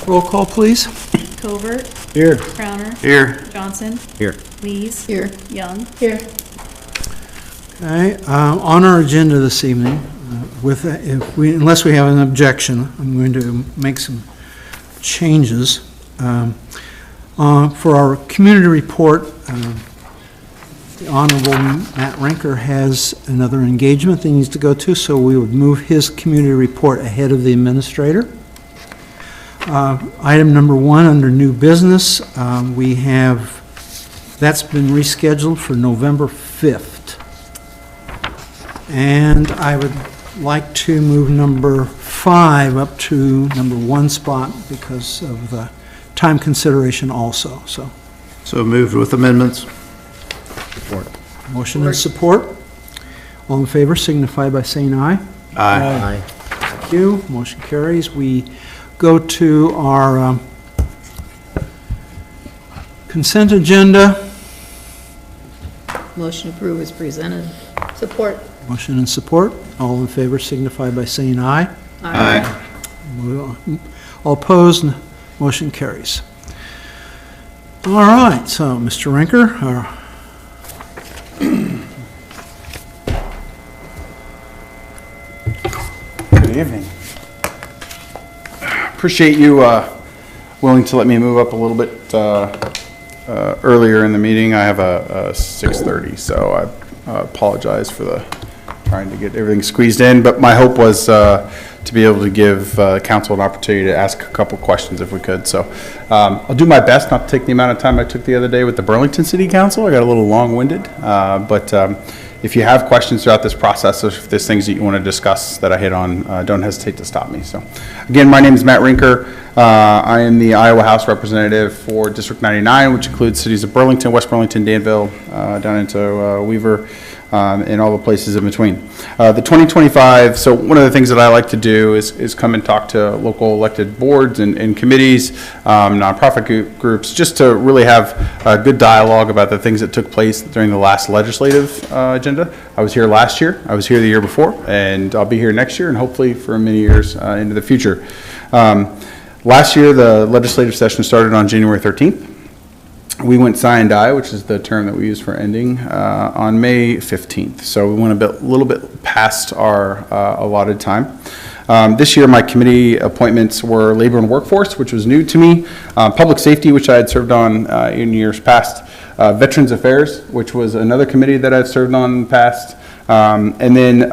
Roll call, please. Covert. Here. Crowner. Here. Johnson. Here. Lees. Here. Young. Here. Okay, on our agenda this evening, unless we have an objection, I'm going to make some changes. For our community report, the Honorable Matt Rinker has another engagement that he needs to go to, so we would move his community report ahead of the administrator. Item number 1 under new business, that's been rescheduled for November 5th. And I would like to move number 5 up to number 1 spot because of the time consideration also. So moved with amendments. Support. Motion and support. All in favor signify by saying aye. Aye. Thank you. Motion carries. We go to our consent agenda. Motion approved is presented. Support. Motion and support. All in favor signify by saying aye. Aye. All opposed, motion carries. All right, so Mr. Rinker, Good evening. Appreciate you willing to let me move up a little bit earlier in the meeting. I have a 6:30, so I apologize for trying to get everything squeezed in, but my hope was to be able to give council an opportunity to ask a couple questions if we could. So I'll do my best not to take the amount of time I took the other day with the Burlington City Council. I got a little long-winded, but if you have questions throughout this process, or if there's things that you want to discuss that I hit on, don't hesitate to stop me. So again, my name is Matt Rinker. I am the Iowa House Representative for District 99, which includes cities of Burlington, West Burlington, Danville, down into Weaver, and all the places in between. The 2025, so one of the things that I like to do is come and talk to local elected boards and committees, nonprofit groups, just to really have a good dialogue about the things that took place during the last legislative agenda. I was here last year, I was here the year before, and I'll be here next year and hopefully for many years into the future. Last year, the legislative session started on January 13th. We went sine and die, which is the term that we use for ending, on May 15th. So we went a little bit past our allotted time. This year, my committee appointments were labor and workforce, which was new to me, public safety, which I had served on in years past, veterans affairs, which was another committee that I'd served on in the past. And then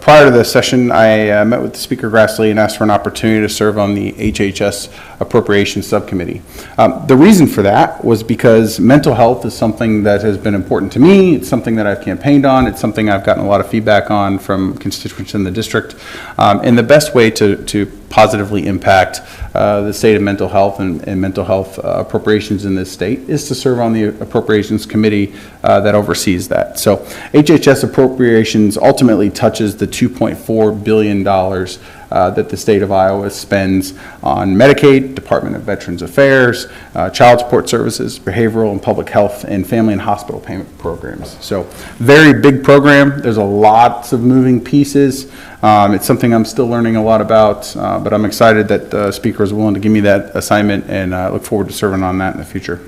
prior to the session, I met with Speaker Grassley and asked for an opportunity to serve on the HHS Appropriations Subcommittee. The reason for that was because mental health is something that has been important to me. It's something that I've campaigned on. It's something I've gotten a lot of feedback on from constituents in the district. And the best way to positively impact the state of mental health and mental health appropriations in this state is to serve on the Appropriations Committee that oversees that. So HHS appropriations ultimately touches the $2.4 billion that the state of Iowa spends on Medicaid, Department of Veterans Affairs, child support services, behavioral and public health, and family and hospital payment programs. So very big program. There's a lots of moving pieces. It's something I'm still learning a lot about, but I'm excited that the speaker is willing to give me that assignment, and I look forward to serving on that in the future.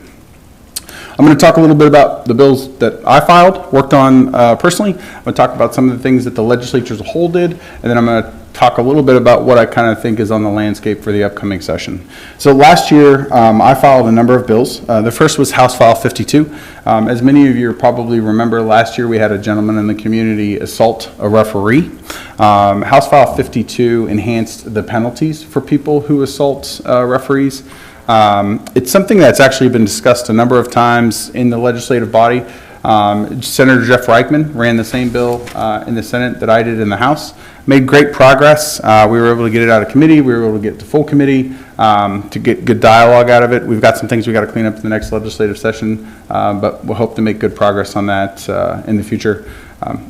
I'm going to talk a little bit about the bills that I filed, worked on personally. I'm going to talk about some of the things that the legislature as a whole did, and then I'm going to talk a little bit about what I kind of think is on the landscape for the upcoming session. So last year, I filed a number of bills. The first was House File 52. As many of you probably remember, last year we had a gentleman in the community assault a referee. House File 52 enhanced the penalties for people who assault referees. It's something that's actually been discussed a number of times in the legislative body. Senator Jeff Reichman ran the same bill in the Senate that I did in the House. Made great progress. We were able to get it out of committee. We were able to get it to full committee to get good dialogue out of it. We've got some things we got to clean up in the next legislative session, but we'll hope to make good progress on that in the future.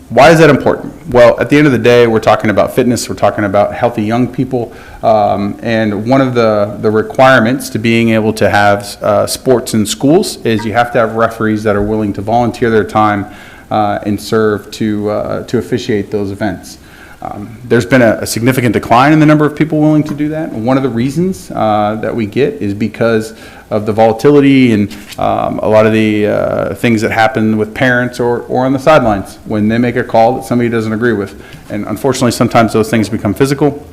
Why is that important? Well, at the end of the day, we're talking about fitness, we're talking about healthy young people, and one of the requirements to being able to have sports in schools is you have to have referees that are willing to volunteer their time and serve to officiate those events. There's been a significant decline in the number of people willing to do that. And one of the reasons that we get is because of the volatility and a lot of the things that happen with parents or on the sidelines when they make a call that somebody doesn't agree with. And unfortunately, sometimes those things become physical,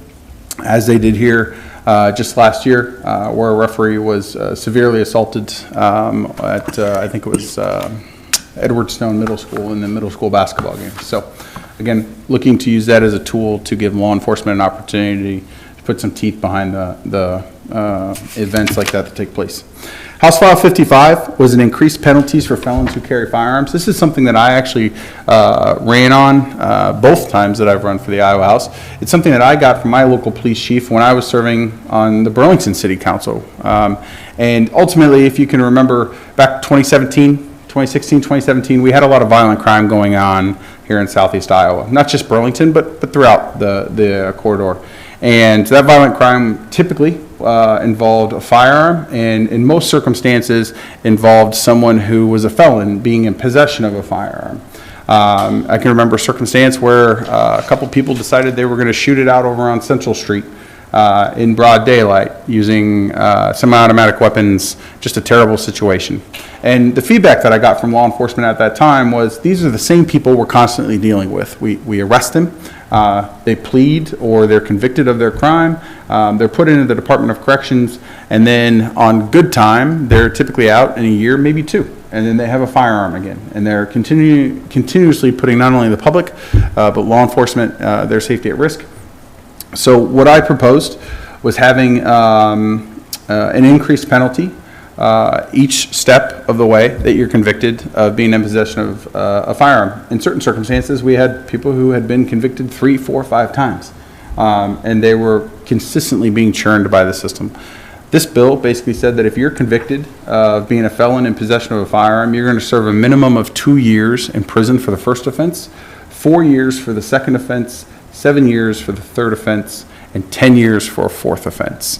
as they did here just last year, where a referee was severely assaulted at, I think it was Edward Stone Middle School in the middle school basketball game. So again, looking to use that as a tool to give law enforcement an opportunity to put some teeth behind the events like that take place. House File 55 was an increased penalties for felons who carry firearms. This is something that I actually ran on both times that I've run for the Iowa House. It's something that I got from my local police chief when I was serving on the Burlington City Council. And ultimately, if you can remember back 2016, 2017, we had a lot of violent crime going on here in southeast Iowa. Not just Burlington, but throughout the corridor. And that violent crime typically involved a firearm, and in most circumstances involved someone who was a felon being in possession of a firearm. I can remember a circumstance where a couple people decided they were going to shoot it out over on Central Street in broad daylight using semi-automatic weapons. Just a terrible situation. And the feedback that I got from law enforcement at that time was these are the same people we're constantly dealing with. We arrest them, they plead or they're convicted of their crime, they're put into the Department of Corrections, and then on good time they're typically out in a year, maybe two, and then they have a firearm again, and they're continuously putting not only the public but law enforcement their safety at risk. So what I proposed was having an increased penalty each step of the way that you're convicted of being in possession of a firearm. In certain circumstances, we had people who had been convicted 3, 4, 5 times, and they were consistently being churned by the system. This bill basically said that if you're convicted of being a felon in possession of a firearm, you're going to serve a minimum of 2 years in prison for the first offense, 4 years for the second offense, 7 years for the third offense, and 10 years for a fourth offense.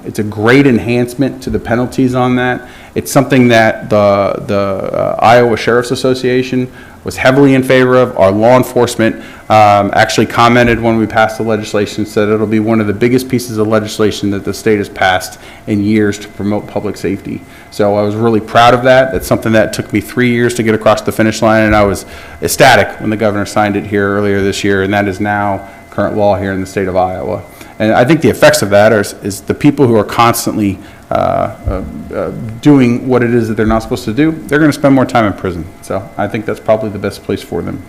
It's a great enhancement to the penalties on that. It's something that the Iowa Sheriff's Association was heavily in favor of. Our law enforcement actually commented when we passed the legislation, said it'll be one of the biggest pieces of legislation that the state has passed in years to promote public safety. So I was really proud of that. That's something that took me 3 years to get across the finish line, and I was ecstatic when the governor signed it here earlier this year, and that is now current law here in the state of Iowa. And I think the effects of that is the people who are constantly doing what it is that they're not supposed to do, they're going to spend more time in prison. So I think that's probably the best place for them.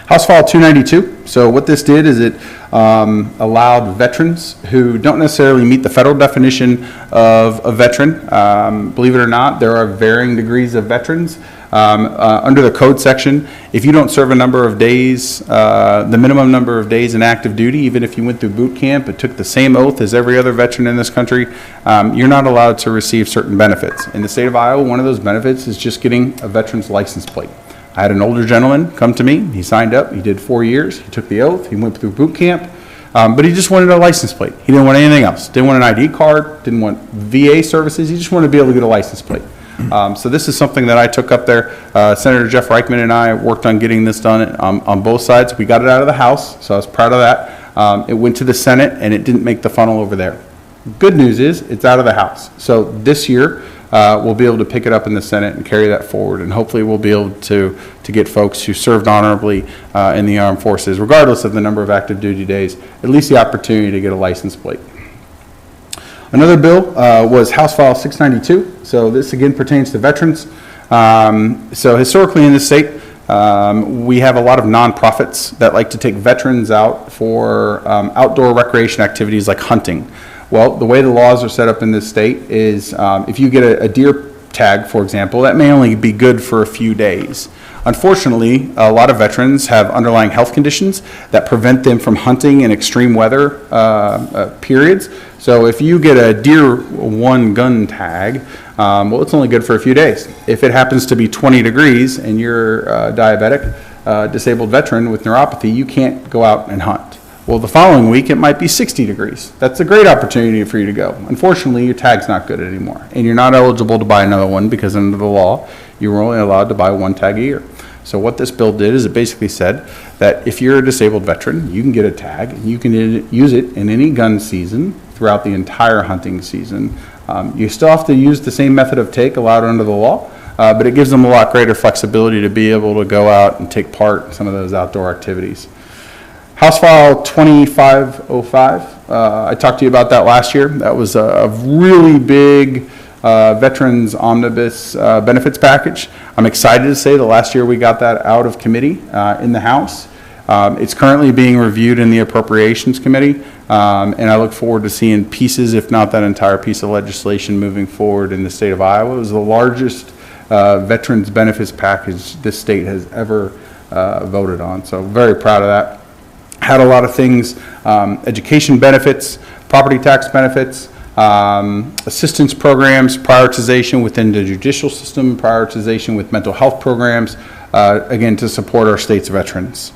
House File 292. So what this did is it allowed veterans who don't necessarily meet the federal definition of a veteran. Believe it or not, there are varying degrees of veterans. Under the code section, if you don't serve a number of days, the minimum number of days in active duty, even if you went through boot camp and took the same oath as every other veteran in this country, you're not allowed to receive certain benefits. In the state of Iowa, one of those benefits is just getting a veteran's license plate. I had an older gentleman come to me. He signed up. He did 4 years. He took the oath. He went through boot camp. But he just wanted a license plate. He didn't want anything else. Didn't want an ID card. Didn't want VA services. He just wanted to be able to get a license plate. So this is something that I took up there. Senator Jeff Reichman and I worked on getting this done on both sides. We got it out of the House, so I was proud of that. It went to the Senate, and it didn't make the funnel over there. Good news is it's out of the House. So this year, we'll be able to pick it up in the Senate and carry that forward, and hopefully we'll be able to get folks who served honorably in the armed forces, regardless of the number of active duty days, at least the opportunity to get a license plate. Another bill was House File 692. So this again pertains to veterans. So historically in this state, we have a lot of nonprofits that like to take veterans out for outdoor recreation activities like hunting. Well, the way the laws are set up in this state is if you get a deer tag, for example, that may only be good for a few days. Unfortunately, a lot of veterans have underlying health conditions that prevent them from hunting in extreme weather periods. So if you get a deer 1 gun tag, well, it's only good for a few days. If it happens to be 20 degrees and you're a diabetic, disabled veteran with neuropathy, you can't go out and hunt. Well, the following week, it might be 60 degrees. That's a great opportunity for you to go. Unfortunately, your tag's not good anymore, and you're not eligible to buy another one because under the law, you were only allowed to buy one tag a year. So what this bill did is it basically said that if you're a disabled veteran, you can get a tag, and you can use it in any gun season throughout the entire hunting season. You still have to use the same method of take allowed under the law, but it gives them a lot greater flexibility to be able to go out and take part in some of those outdoor activities. House File 2505, I talked to you about that last year. That was a really big Veterans Omnibus benefits package. I'm excited to say the last year we got that out of committee in the House. It's currently being reviewed in the Appropriations Committee, and I look forward to seeing pieces, if not that entire piece of legislation, moving forward in the state of Iowa. It was the largest veterans benefits package this state has ever voted on, so very proud of that. Had a lot of things, education benefits, property tax benefits, assistance programs, prioritization within the judicial system, prioritization with mental health programs, again, to support our state's veterans.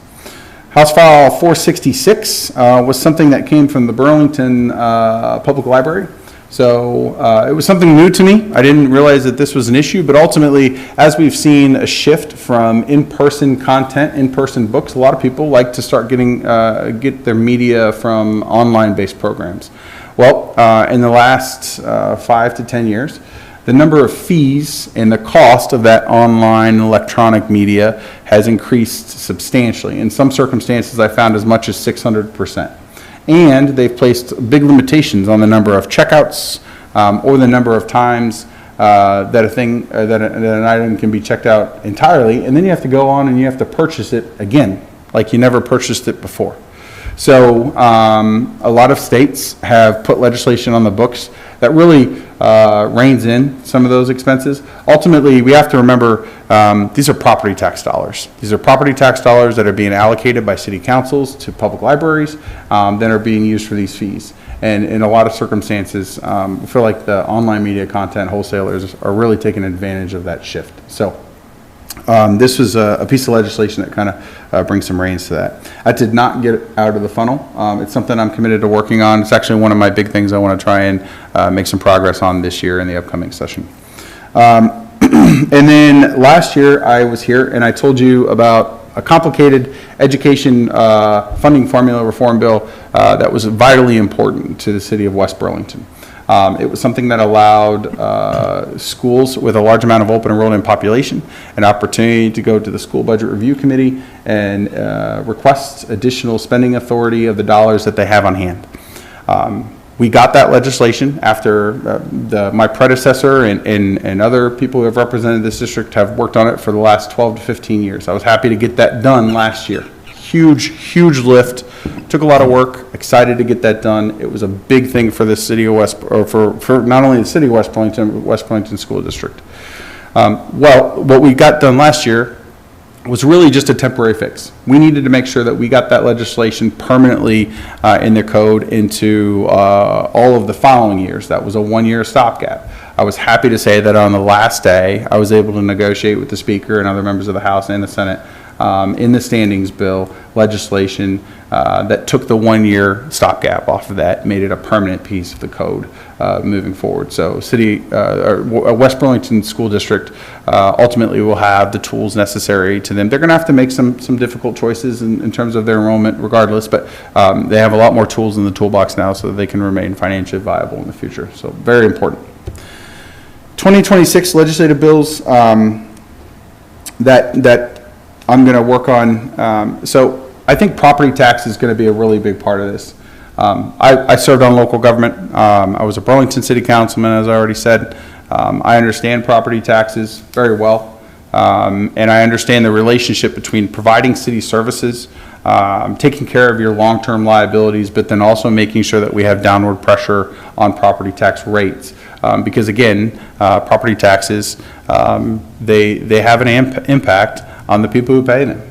House File 466 was something that came from the Burlington Public Library. So it was something new to me. I didn't realize that this was an issue, but ultimately, as we've seen a shift from in-person content, in-person books, a lot of people like to start get their media from online-based programs. Well, in the last 5 to 10 years, the number of fees and the cost of that online electronic media has increased substantially. In some circumstances, I found as much as 600%. And they've placed big limitations on the number of checkouts or the number of times that an item can be checked out entirely, and then you have to go on and you have to purchase it again, like you never purchased it before. So a lot of states have put legislation on the books that really reins in some of those expenses. Ultimately, we have to remember these are property tax dollars. These are property tax dollars that are being allocated by city councils to public libraries that are being used for these fees. And in a lot of circumstances, I feel like the online media content wholesalers are really taking advantage of that shift. So this was a piece of legislation that kind of brings some reins to that. That did not get out of the funnel. It's something I'm committed to working on. It's actually one of my big things I want to try and make some progress on this year in the upcoming session. And then last year I was here and I told you about a complicated education funding formula reform bill that was vitally important to the city of West Burlington. It was something that allowed schools with a large amount of open enrollment population an opportunity to go to the school budget review committee and request additional spending authority of the dollars that they have on hand. We got that legislation after my predecessor and other people who have represented this district have worked on it for the last 12 to 15 years. I was happy to get that done last year. Huge lift. Took a lot of work. Excited to get that done. It was a big thing for the city of West, or for not only the city of West Burlington, but West Burlington School District. Well, what we got done last year was really just a temporary fix. We needed to make sure that we got that legislation permanently in the code into all of the following years. That was a one-year stopgap. I was happy to say that on the last day, I was able to negotiate with the Speaker and other members of the House and the Senate in the standings bill legislation that took the one-year stopgap off of that, made it a permanent piece of the code moving forward. So West Burlington School District ultimately will have the tools necessary to them. They're going to have to make some difficult choices in terms of their enrollment regardless, but they have a lot more tools in the toolbox now so that they can remain financially viable in the future. So very important. 2026 legislative bills that I'm going to work on. So I think property tax is going to be a really big part of this. I served on local government. I was a Burlington City Councilman, as I already said. I understand property taxes very well, and I understand the relationship between providing city services, taking care of your long-term liabilities, but then also making sure that we have downward pressure on property tax rates. Because again, property taxes, they have an impact on the people who pay them.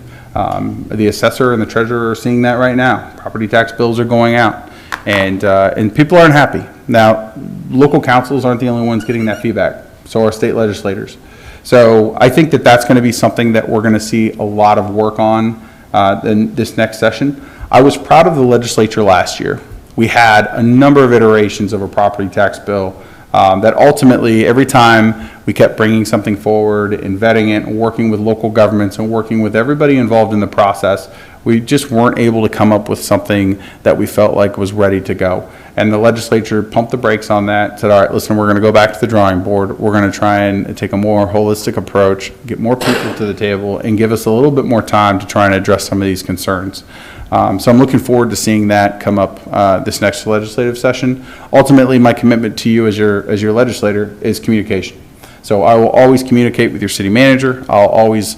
The assessor and the treasurer are seeing that right now. Property tax bills are going out, and people aren't happy. Now, local councils aren't the only ones getting that feedback, so are state legislators. So I think that that's going to be something that we're going to see a lot of work on in this next session. I was proud of the legislature last year. We had a number of iterations of a property tax bill that ultimately, every time we kept bringing something forward and vetting it and working with local governments and working with everybody involved in the process. We just weren't able to come up with something that we felt like was ready to go. And the legislature pumped the brakes on that, said, all right, listen, we're going to go back to the drawing board. We're going to try and take a more holistic approach, get more people to the table, and give us a little bit more time to try and address some of these concerns. So I'm looking forward to seeing that come up this next legislative session. Ultimately, my commitment to you as your legislator is communication. So I will always communicate with your city manager. I'll always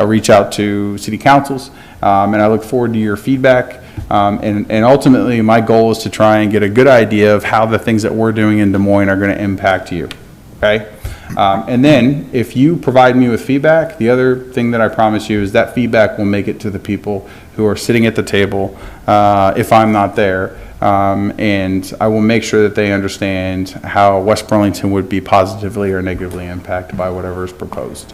reach out to city councils, and I look forward to your feedback. And ultimately, my goal is to try and get a good idea of how the things that we're doing in Des Moines are going to impact you, okay? And then, if you provide me with feedback, the other thing that I promise you is that feedback will make it to the people who are sitting at the table if I'm not there. And I will make sure that they understand how West Burlington would be positively or negatively impacted by whatever is proposed.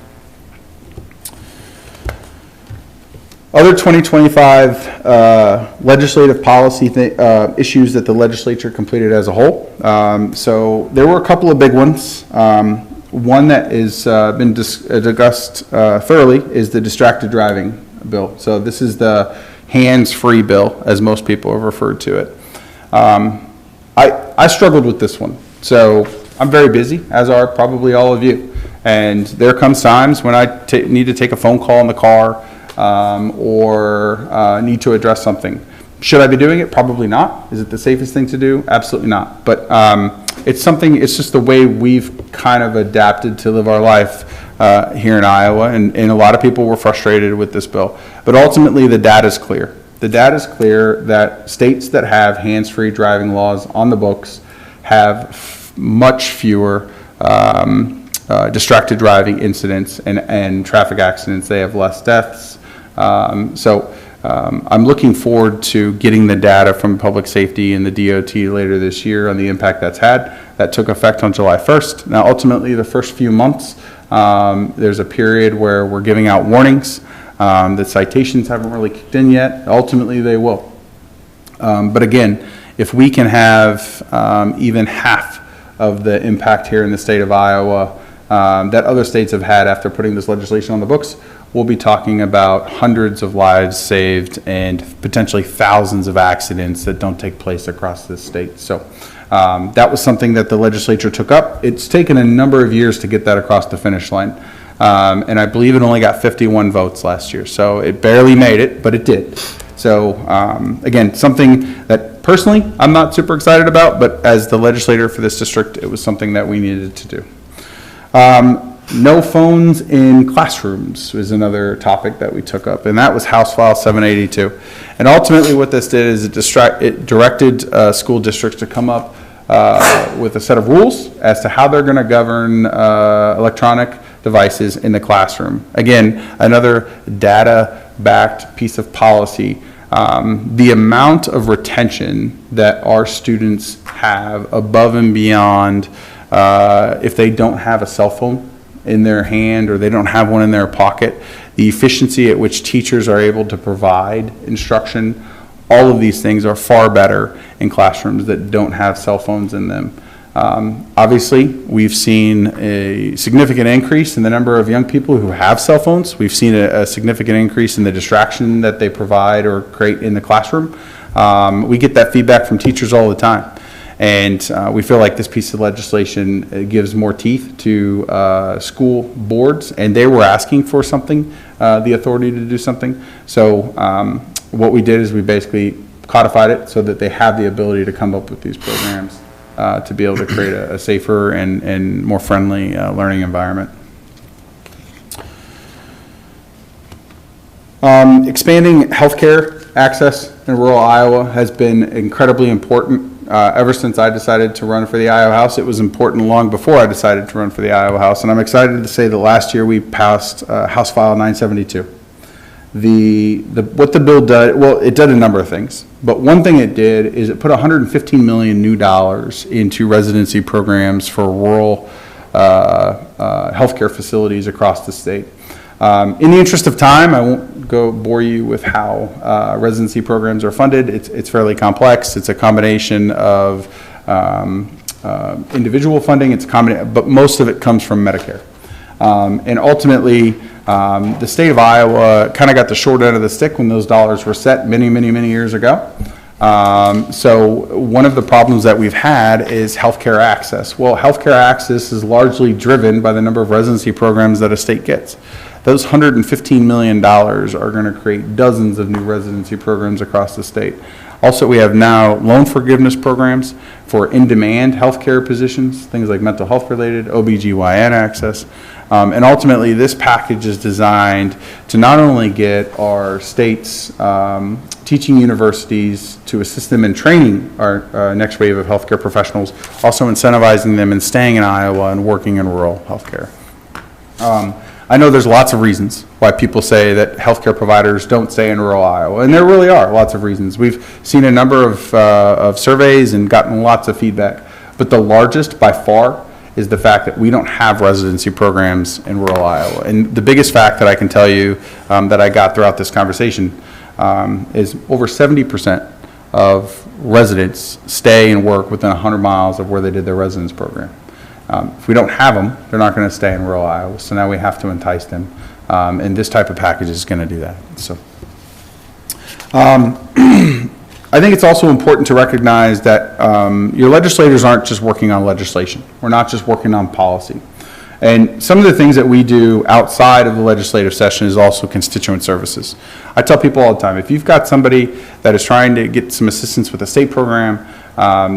Other 2025 legislative policy issues that the legislature completed as a whole. So there were a couple of big ones. One that has been discussed thoroughly is the distracted driving bill. So this is the hands-free bill, as most people have referred to it. I struggled with this one. So I'm very busy, as are probably all of you. And there comes times when I need to take a phone call in the car, or need to address something. Should I be doing it? Probably not. Is it the safest thing to do? Absolutely not. But it's just the way we've kind of adapted to live our life here in Iowa, and a lot of people were frustrated with this bill. But ultimately, the data is clear. The data is clear that states that have hands-free driving laws on the books have much fewer distracted driving incidents and traffic accidents. They have less deaths. I'm looking forward to getting the data from Public Safety and the DOT later this year on the impact that's had. That took effect on July 1st. Now, ultimately, the first few months, there's a period where we're giving out warnings. The citations haven't really kicked in yet. Ultimately, they will. But again, if we can have even half of the impact here in the state of Iowa that other states have had after putting this legislation on the books, we'll be talking about hundreds of lives saved and potentially thousands of accidents that don't take place across this state. So that was something that the legislature took up. It's taken a number of years to get that across the finish line. And I believe it only got 51 votes last year. So it barely made it, but it did. So again, something that personally I'm not super excited about, but as the legislator for this district, it was something that we needed to do. No phones in classrooms was another topic that we took up, and that was House File 782. And ultimately what this did is it directed school districts to come up with a set of rules as to how they're going to govern electronic devices in the classroom. Again, another data-backed piece of policy. The amount of retention that our students have above and beyond if they don't have a cell phone in their hand or they don't have one in their pocket, the efficiency at which teachers are able to provide instruction, all of these things are far better in classrooms that don't have cell phones in them. Obviously, we've seen a significant increase in the number of young people who have cell phones. We've seen a significant increase in the distraction that they provide or create in the classroom. We get that feedback from teachers all the time. And we feel like this piece of legislation gives more teeth to school boards, and they were asking for something, the authority to do something. So what we did is we basically codified it so that they have the ability to come up with these programs to be able to create a safer and more friendly learning environment. Expanding healthcare access in rural Iowa has been incredibly important. Ever since I decided to run for the Iowa House, it was important long before I decided to run for the Iowa House, and I'm excited to say that last year we passed House File 972. What the bill did, well, it did a number of things, but one thing it did is it put $115 million new dollars into residency programs for rural healthcare facilities across the state. In the interest of time, I won't go bore you with how residency programs are funded. It's fairly complex. It's a combination of individual funding, it's a combination, but most of it comes from Medicare. And ultimately, the state of Iowa kind of got the short end of the stick when those dollars were set many, many, many years ago. So one of the problems that we've had is healthcare access. Well, healthcare access is largely driven by the number of residency programs that a state gets. Those $115 million are going to create dozens of new residency programs across the state. Also, we have now loan forgiveness programs for in-demand healthcare positions, things like mental health related, OBGYN access. And ultimately, this package is designed to not only get our state's teaching universities to assist them in training our next wave of healthcare professionals, also incentivizing them in staying in Iowa and working in rural healthcare. I know there's lots of reasons why people say that healthcare providers don't stay in rural Iowa, and there really are lots of reasons. We've seen a number of surveys and gotten lots of feedback, but the largest by far is the fact that we don't have residency programs in rural Iowa. And the biggest fact that I can tell you that I got throughout this conversation is over 70% of residents stay and work within 100 miles of where they did their residence program. If we don't have them, they're not going to stay in rural Iowa, so now we have to entice them, and this type of package is going to do that. So, I think it's also important to recognize that your legislators aren't just working on legislation. We're not just working on policy. And some of the things that we do outside of the legislative session is also constituent services. I tell people all the time, if you've got somebody that is trying to get some assistance with a state program,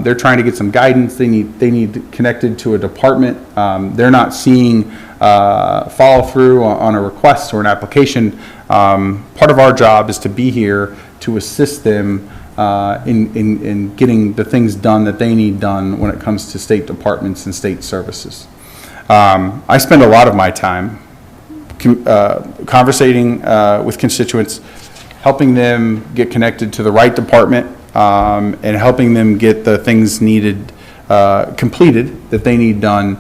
they're trying to get some guidance, they need connected to a department, they're not seeing follow through on a request or an application, part of our job is to be here to assist them in getting the things done that they need done when it comes to state departments and state services. I spend a lot of my time conversating with constituents, helping them get connected to the right department, and helping them get the things needed completed that they need done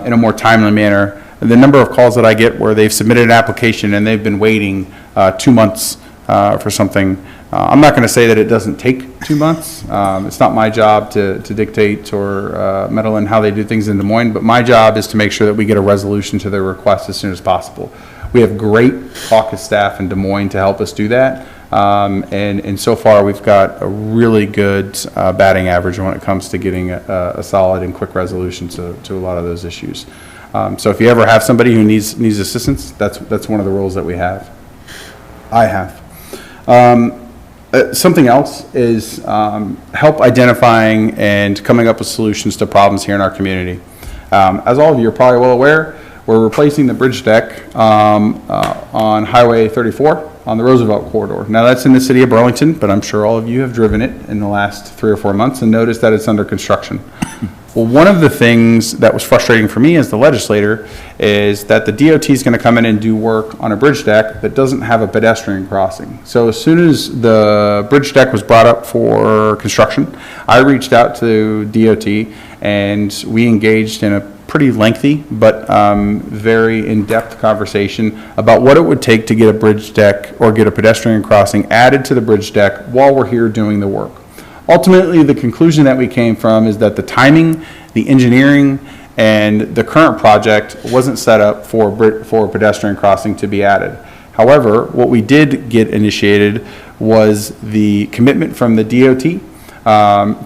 in a more timely manner. The number of calls that I get where they've submitted an application and they've been waiting 2 months for something. I'm not going to say that it doesn't take 2 months. It's not my job to dictate or meddle in how they do things in Des Moines, but my job is to make sure that we get a resolution to their request as soon as possible. We have great caucus staff in Des Moines to help us do that, and so far we've got a really good batting average when it comes to getting a solid and quick resolution to a lot of those issues. So if you ever have somebody who needs assistance, that's one of the roles that we have. I have. Something else is help identifying and coming up with solutions to problems here in our community. As all of you are probably well aware, we're replacing the bridge deck on Highway 34 on the Roosevelt corridor. Now that's in the city of Burlington, but I'm sure all of you have driven it in the last 3 or 4 months and noticed that it's under construction. Well, one of the things that was frustrating for me as the legislator is that the DOT is going to come in and do work on a bridge deck that doesn't have a pedestrian crossing. So as soon as the bridge deck was brought up for construction, I reached out to DOT and we engaged in a pretty lengthy but very in-depth conversation about what it would take to get a bridge deck or get a pedestrian crossing added to the bridge deck while we're here doing the work. Ultimately, the conclusion that we came from is that the timing, the engineering, and the current project wasn't set up for a pedestrian crossing to be added. However, what we did get initiated was the commitment from the DOT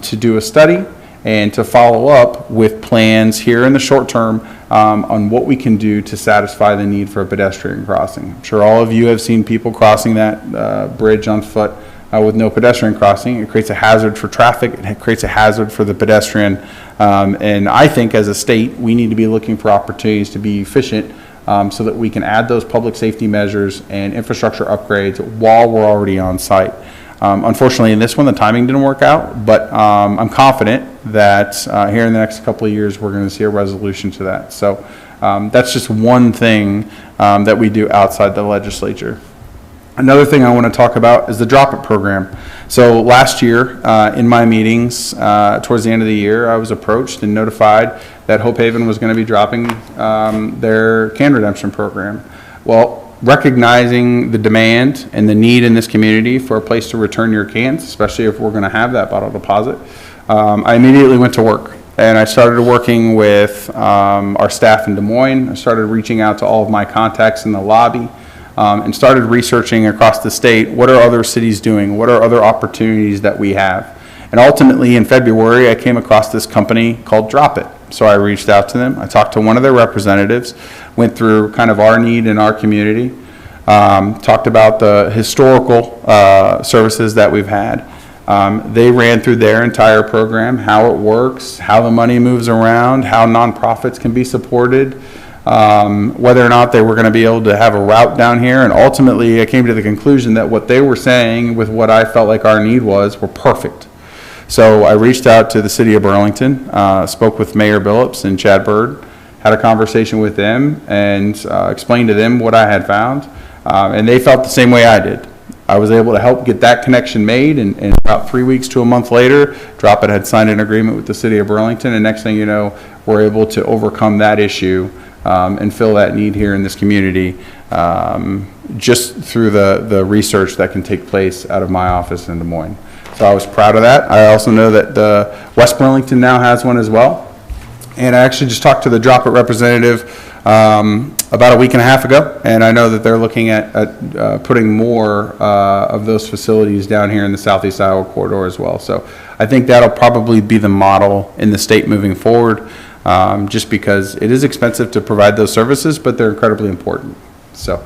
to do a study and to follow up with plans here in the short term on what we can do to satisfy the need for a pedestrian crossing. I'm sure all of you have seen people crossing that bridge on foot with no pedestrian crossing. It creates a hazard for traffic, it creates a hazard for the pedestrian, and I think as a state we need to be looking for opportunities to be efficient so that we can add those public safety measures and infrastructure upgrades while we're already on site. Unfortunately in this one the timing didn't work out, but I'm confident that here in the next couple of years we're going to see a resolution to that. So that's just one thing that we do outside the legislature. Another thing I want to talk about is the Drop It program. So last year in my meetings towards the end of the year, I was approached and notified that Hope Haven was going to be dropping their can redemption program. Well, recognizing the demand and the need in this community for a place to return your cans, especially if we're going to have that bottle deposit, I immediately went to work And I started working with our staff in Des Moines. I started reaching out to all of my contacts in the lobby and started researching across the state, what are other cities doing? What are other opportunities that we have? And ultimately, in February, I came across this company called Drop It. So I reached out to them. I talked to one of their representatives, went through kind of our need in our community, talked about the historical services that we've had. They ran through their entire program, how it works, how the money moves around, how nonprofits can be supported, whether or not they were going to be able to have a route down here. And ultimately, I came to the conclusion that what they were saying with what I felt like our need was were perfect. So I reached out to the city of Burlington, spoke with Mayor Billups and Chad Bird, had a conversation with them and explained to them what I had found. And they felt the same way I did. I was able to help get that connection made, and about 3 weeks to a month later, Drop It had signed an agreement with the city of Burlington, and next thing you know, we're able to overcome that issue and fill that need here in this community just through the research that can take place out of my office in Des Moines. So I was proud of that. I also know that West Burlington now has one as well. And I actually just talked to the Drop It representative about a week and a half ago, and I know that they're looking at putting more of those facilities down here in the Southeast Iowa corridor as well. So I think that'll probably be the model in the state moving forward, just because it is expensive to provide those services, but they're incredibly important. So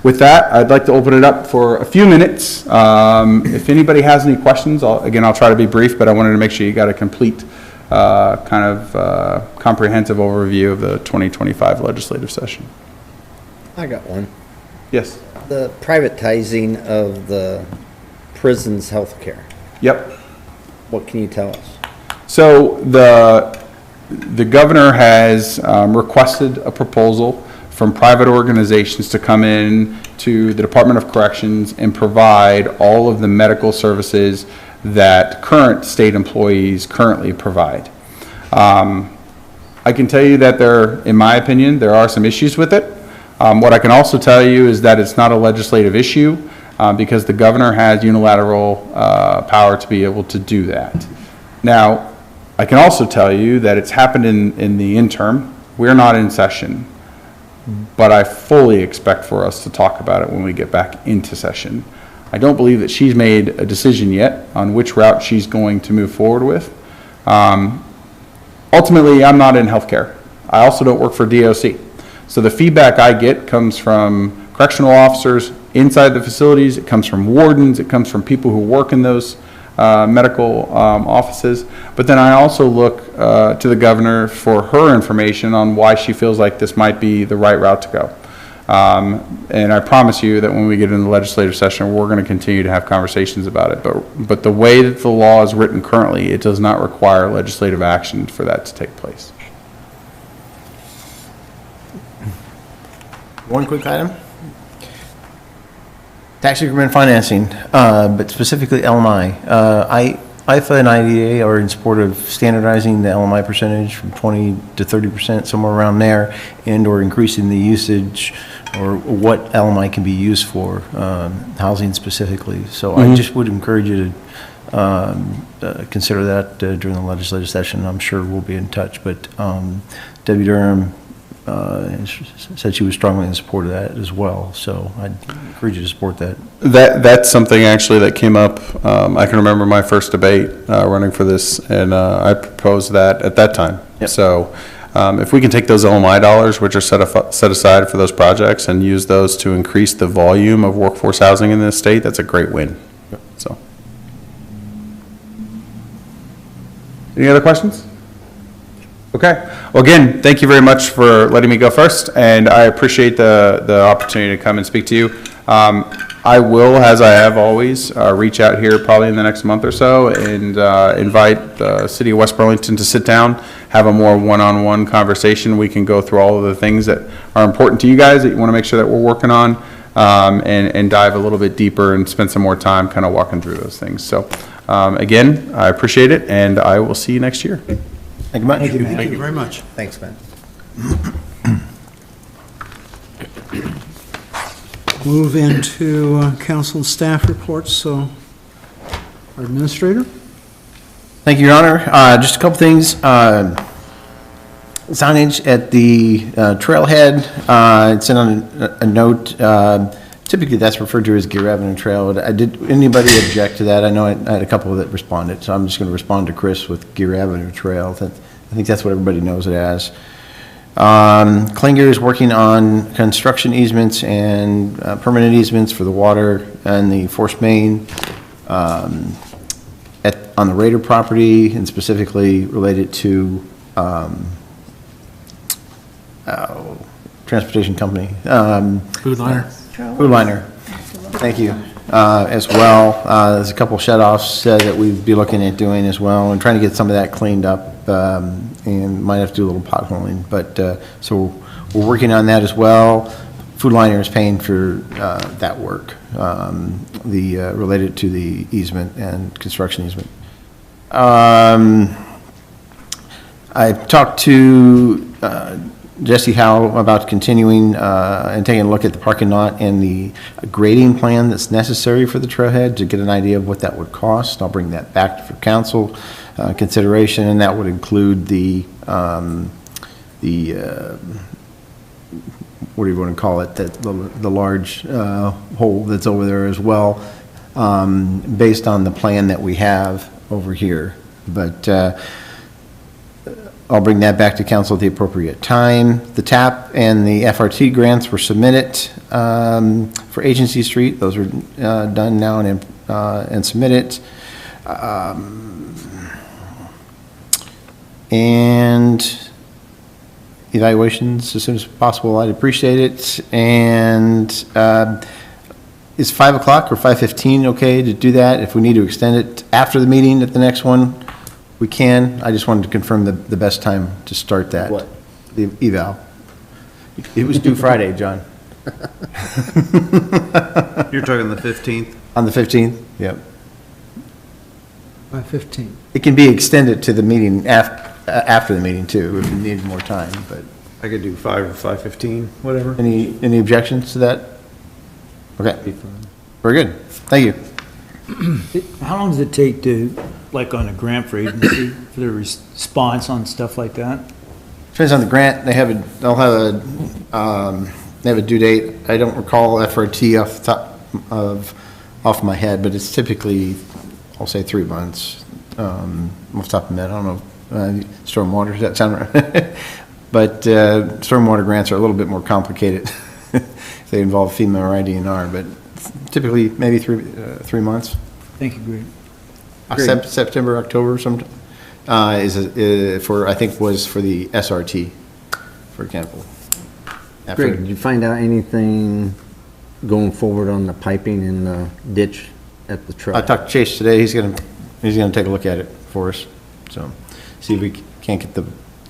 with that, I'd like to open it up for a few minutes. If anybody has any questions, I'll try to be brief, but I wanted to make sure you got a complete comprehensive overview of the 2025 legislative session. I got one. Yes. The privatizing of the prison's health care. Yep. What can you tell us? So the governor has requested a proposal from private organizations to come in to the Department of Corrections and provide all of the medical services that current state employees currently provide. I can tell you that in my opinion, there are some issues with it. What I can also tell you is that it's not a legislative issue because the governor has unilateral power to be able to do that. Now, I can also tell you that it's happened in the interim. We're not in session, but I fully expect for us to talk about it when we get back into session. I don't believe that she's made a decision yet on which route she's going to move forward with. Ultimately, I'm not in healthcare. I also don't work for DOC. So the feedback I get comes from correctional officers inside the facilities, it comes from wardens, it comes from people who work in those medical offices. But then I also look to the governor for her information on why she feels like this might be the right route to go. And I promise you that when we get in the legislative session, we're going to continue to have conversations about it. But the way that the law is written currently, it does not require legislative action for that to take place. One quick item. Tax increment financing, but specifically LMI. IFA and IDA are in support of standardizing the LMI percentage from 20 to 30%, somewhere around there, and or increasing the usage or what LMI can be used for, housing specifically. So I just would encourage you to consider that during the legislative session. I'm sure we'll be in touch, but Debbie Durham said she was strongly in support of that as well. So I'd encourage you to support that. That's something actually that came up. I can remember my first debate running for this, and I proposed that at that time. Yep. So if we can take those LMI dollars, which are set aside for those projects, and use those to increase the volume of workforce housing in this state, that's a great win. Yep. So, any other questions? Okay. Well, again, thank you very much for letting me go first, and I appreciate the opportunity to come and speak to you. I will, as I have always, reach out here probably in the next month or so and invite the City of West Burlington to sit down, have a more one-on-one conversation. We can go through all of the things that are important to you guys that you want to make sure that we're working on, and dive a little bit deeper and spend some more time kind of walking through those things. So, again, I appreciate it, and I will see you next year. Thank you much. Thank you very much. Thanks, Ben. Move into council and staff reports. So, our administrator. Thank you, Your Honor. Just a couple things. Signage at the trailhead, it's in on a note. Typically, that's referred to as Gear Avenue Trail. Did anybody object to that? I know I had a couple that responded, so I'm just going to respond to Chris with Gear Avenue Trail. I think that's what everybody knows it as. Klinger is working on construction easements and permanent easements for the water and the force main on the Raider property, and specifically related to transportation company. Food liner. Food liner. Thank you. As well, there's a couple shut-offs that we'd be looking at doing as well, and trying to get some of that cleaned up, and might have to do a little potholing. But so we're working on that as well. Food liner is paying for that work, related to the easement and construction easement. I talked to Jesse Howe about continuing and taking a look at the parking lot and the grading plan that's necessary for the trailhead to get an idea of what that would cost. I'll bring that back for council consideration, and that would include the what do you want to call it, the large hole that's over there as well, based on the plan that we have over here. But I'll bring that back to council at the appropriate time. The TAP and the FRT grants were submitted for Agency Street. Those were done now and submitted. And evaluations as soon as possible, I'd appreciate it. And is 5 o'clock or 5:15 okay to do that? If we need to extend it after the meeting at the next one, we can. I just wanted to confirm the best time to start that. What? The eval. It was due Friday, John. You're talking the 15th? On the 15th? Yep. By 15. It can be extended to the meeting after the meeting too, if you need more time, but. I could do 5 or 5:15, whatever. Any objections to that? Okay. Very good. Thank you. How long does it take to, like on a grant for agency, for the response on stuff like that? Depends on the grant. They have a due date. I don't recall FRT off the top of my head, but it's typically, I'll say 3 months. Off the top of my head, I don't know. Stormwater, does that sound right? But stormwater grants are a little bit more complicated. They involve FEMA or IDNR, but typically maybe 3 months. Thank you, Greg. September, October, sometime, I think was for the SRT, for example. Greg, did you find out anything going forward on the piping in the ditch at the trail? I talked to Chase today. He's gonna take a look at it for us. So see if we can't get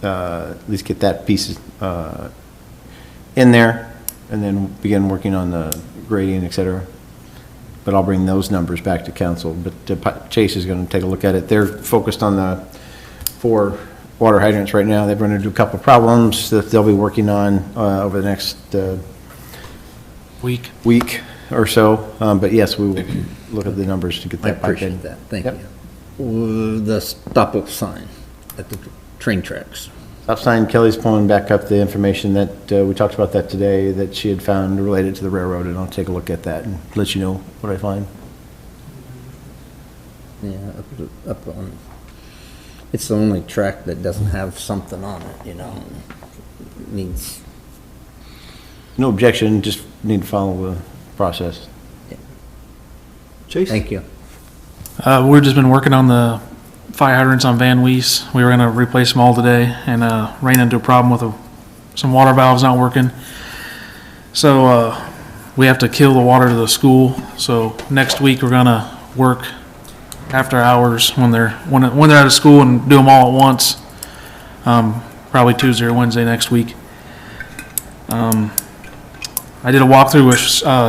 at least get that piece in there, and then begin working on the grading, et cetera. But I'll bring those numbers back to council. But Chase is going to take a look at it. They're focused on the 4 water hydrants right now. They've run into a couple of problems that they'll be working on over the next week or so. But yes, we will look at the numbers to get I that pipe in. appreciate that. Thank Yep. you. The stop sign at the train tracks. Stop sign, Kelly's pulling back up the information that we talked about that today, that she had found related to the railroad, and I'll take a look at that and let you know what I find. Yeah, up on, it's the only track that doesn't have something on it, you know. It needs, No objection, just need to follow the process. Chase? thank you. We've just been working on the fire hydrants on Van Wees. We were gonna replace them all today, and ran into a problem with some water valves not working. So we have to kill the water to the school. So next week we're gonna work after hours when they're out of school and do them all at once. Probably Tuesday or Wednesday next week. I did a walkthrough with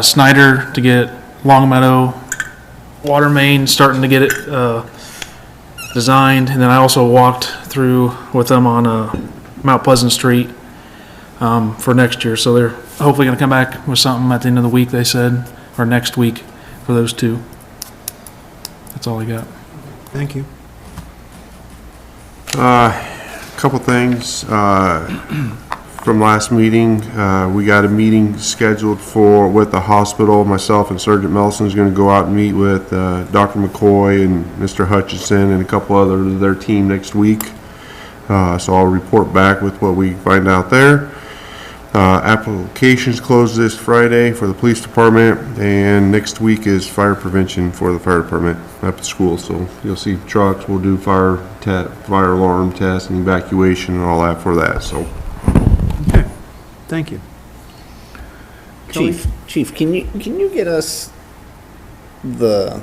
Snyder to get Longmeadow water main, starting to get it designed, and then I also walked through with them on Mount Pleasant Street for next year. So they're hopefully going to come back with something at the end of the week, they said, or next week for those 2. That's all I got. Thank you. Couple things. From last meeting, we got a meeting scheduled with the hospital. Myself and Sergeant Melson is going to go out and meet with Dr. McCoy and Mr. Hutchinson and a couple others of their team next week. So I'll report back with what we find out there. Applications close this Friday for the police department, and next week is fire prevention for the fire department at the school. So you'll see trucks. We'll do fire alarm tests and evacuation and all that for that. So. Okay, thank you. Chief, can you get us a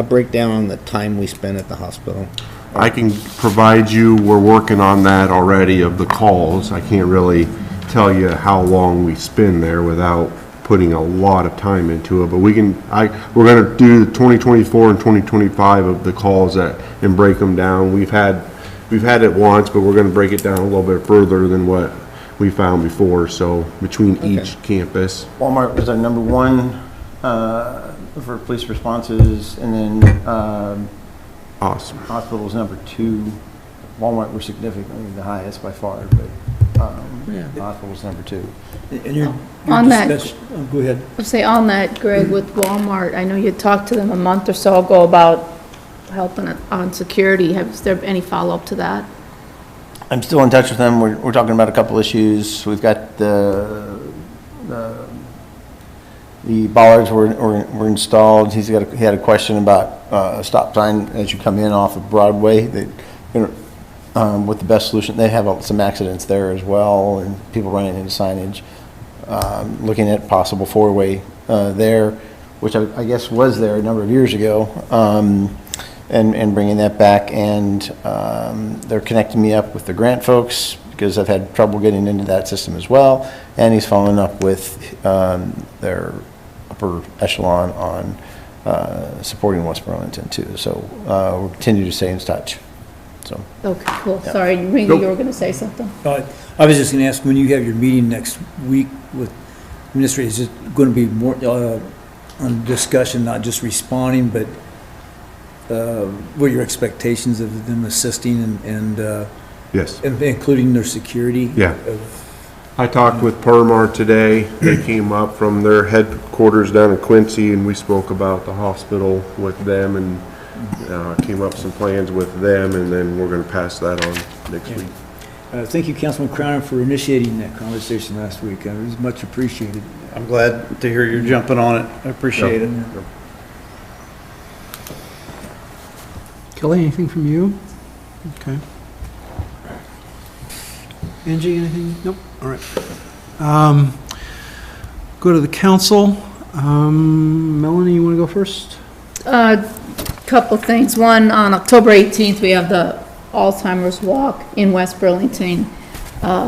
breakdown on the time we spend at the hospital? I can provide you, we're working on that already of the calls. I can't really tell you how long we spend there without putting a lot of time into it, but we're gonna do the 2024 and 2025 of the calls and break them down. We've had it once, but we're gonna break it down a little bit further than what we found before, so between each campus. Walmart was our number one for police responses, and then Awesome. hospital was number 2. Walmart were significantly the highest by far, but hospital was number 2. And your On that- discussion- oh, go ahead. I'll say on that, Greg, with Walmart, I know you talked to them a month or so ago about helping on security. Has there been any follow-up to that? I'm still in touch with them. We're talking about a couple issues. We've got the bollards were installed. He had a question about a stop sign as you come in off of Broadway. With the best solution, they have some accidents there as well, and people running into signage. Looking at possible 4-way there, which I guess was there a number of years ago, and bringing that back. And they're connecting me up with the grant folks because I've had trouble getting into that system as well. And he's following up with their upper echelon on supporting West Burlington too. So we'll continue to stay in touch. So. Okay, cool. Sorry, Ringo, you were going to say something? I was just going to ask, when you have your meeting next week with administrators, is it going to be more on discussion, not just responding, but what are your expectations of them assisting and Yes. including their security? Yeah. I talked with Permar today. They came up from their headquarters down in Quincy, and we spoke about the hospital with them, and came up with some plans with them, and then we're going to pass that on next week. Thank you, Councilman Crowner, for initiating that conversation last week. It was much appreciated. I'm glad to hear you're jumping on it. I appreciate it. Kelly, anything from you? Okay. Angie, anything? Nope, all right. Go to the council. Melanie, you want to go first? Couple things. One, on October 18th, we have the Alzheimer's Walk in West Burlington,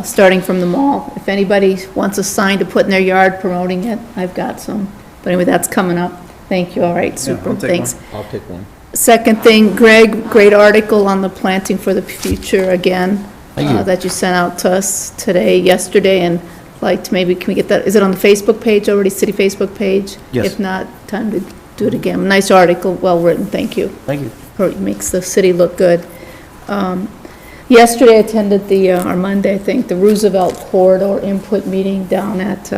starting from the mall. If anybody wants a sign to put in their yard promoting it, I've got some. But anyway, that's coming up. Thank you. All right, super. Thanks. I'll take one. Second thing, Greg, great article on the planting for the future again, that you sent out to us yesterday, and like maybe, can we get that, is it on the Facebook page already, city Facebook page? Yes. If not, time to do it again. Nice article, well written, thank you. Thank you. It makes the city look good. Yesterday I attended or Monday, I think, the Roosevelt Corridor Input Meeting down at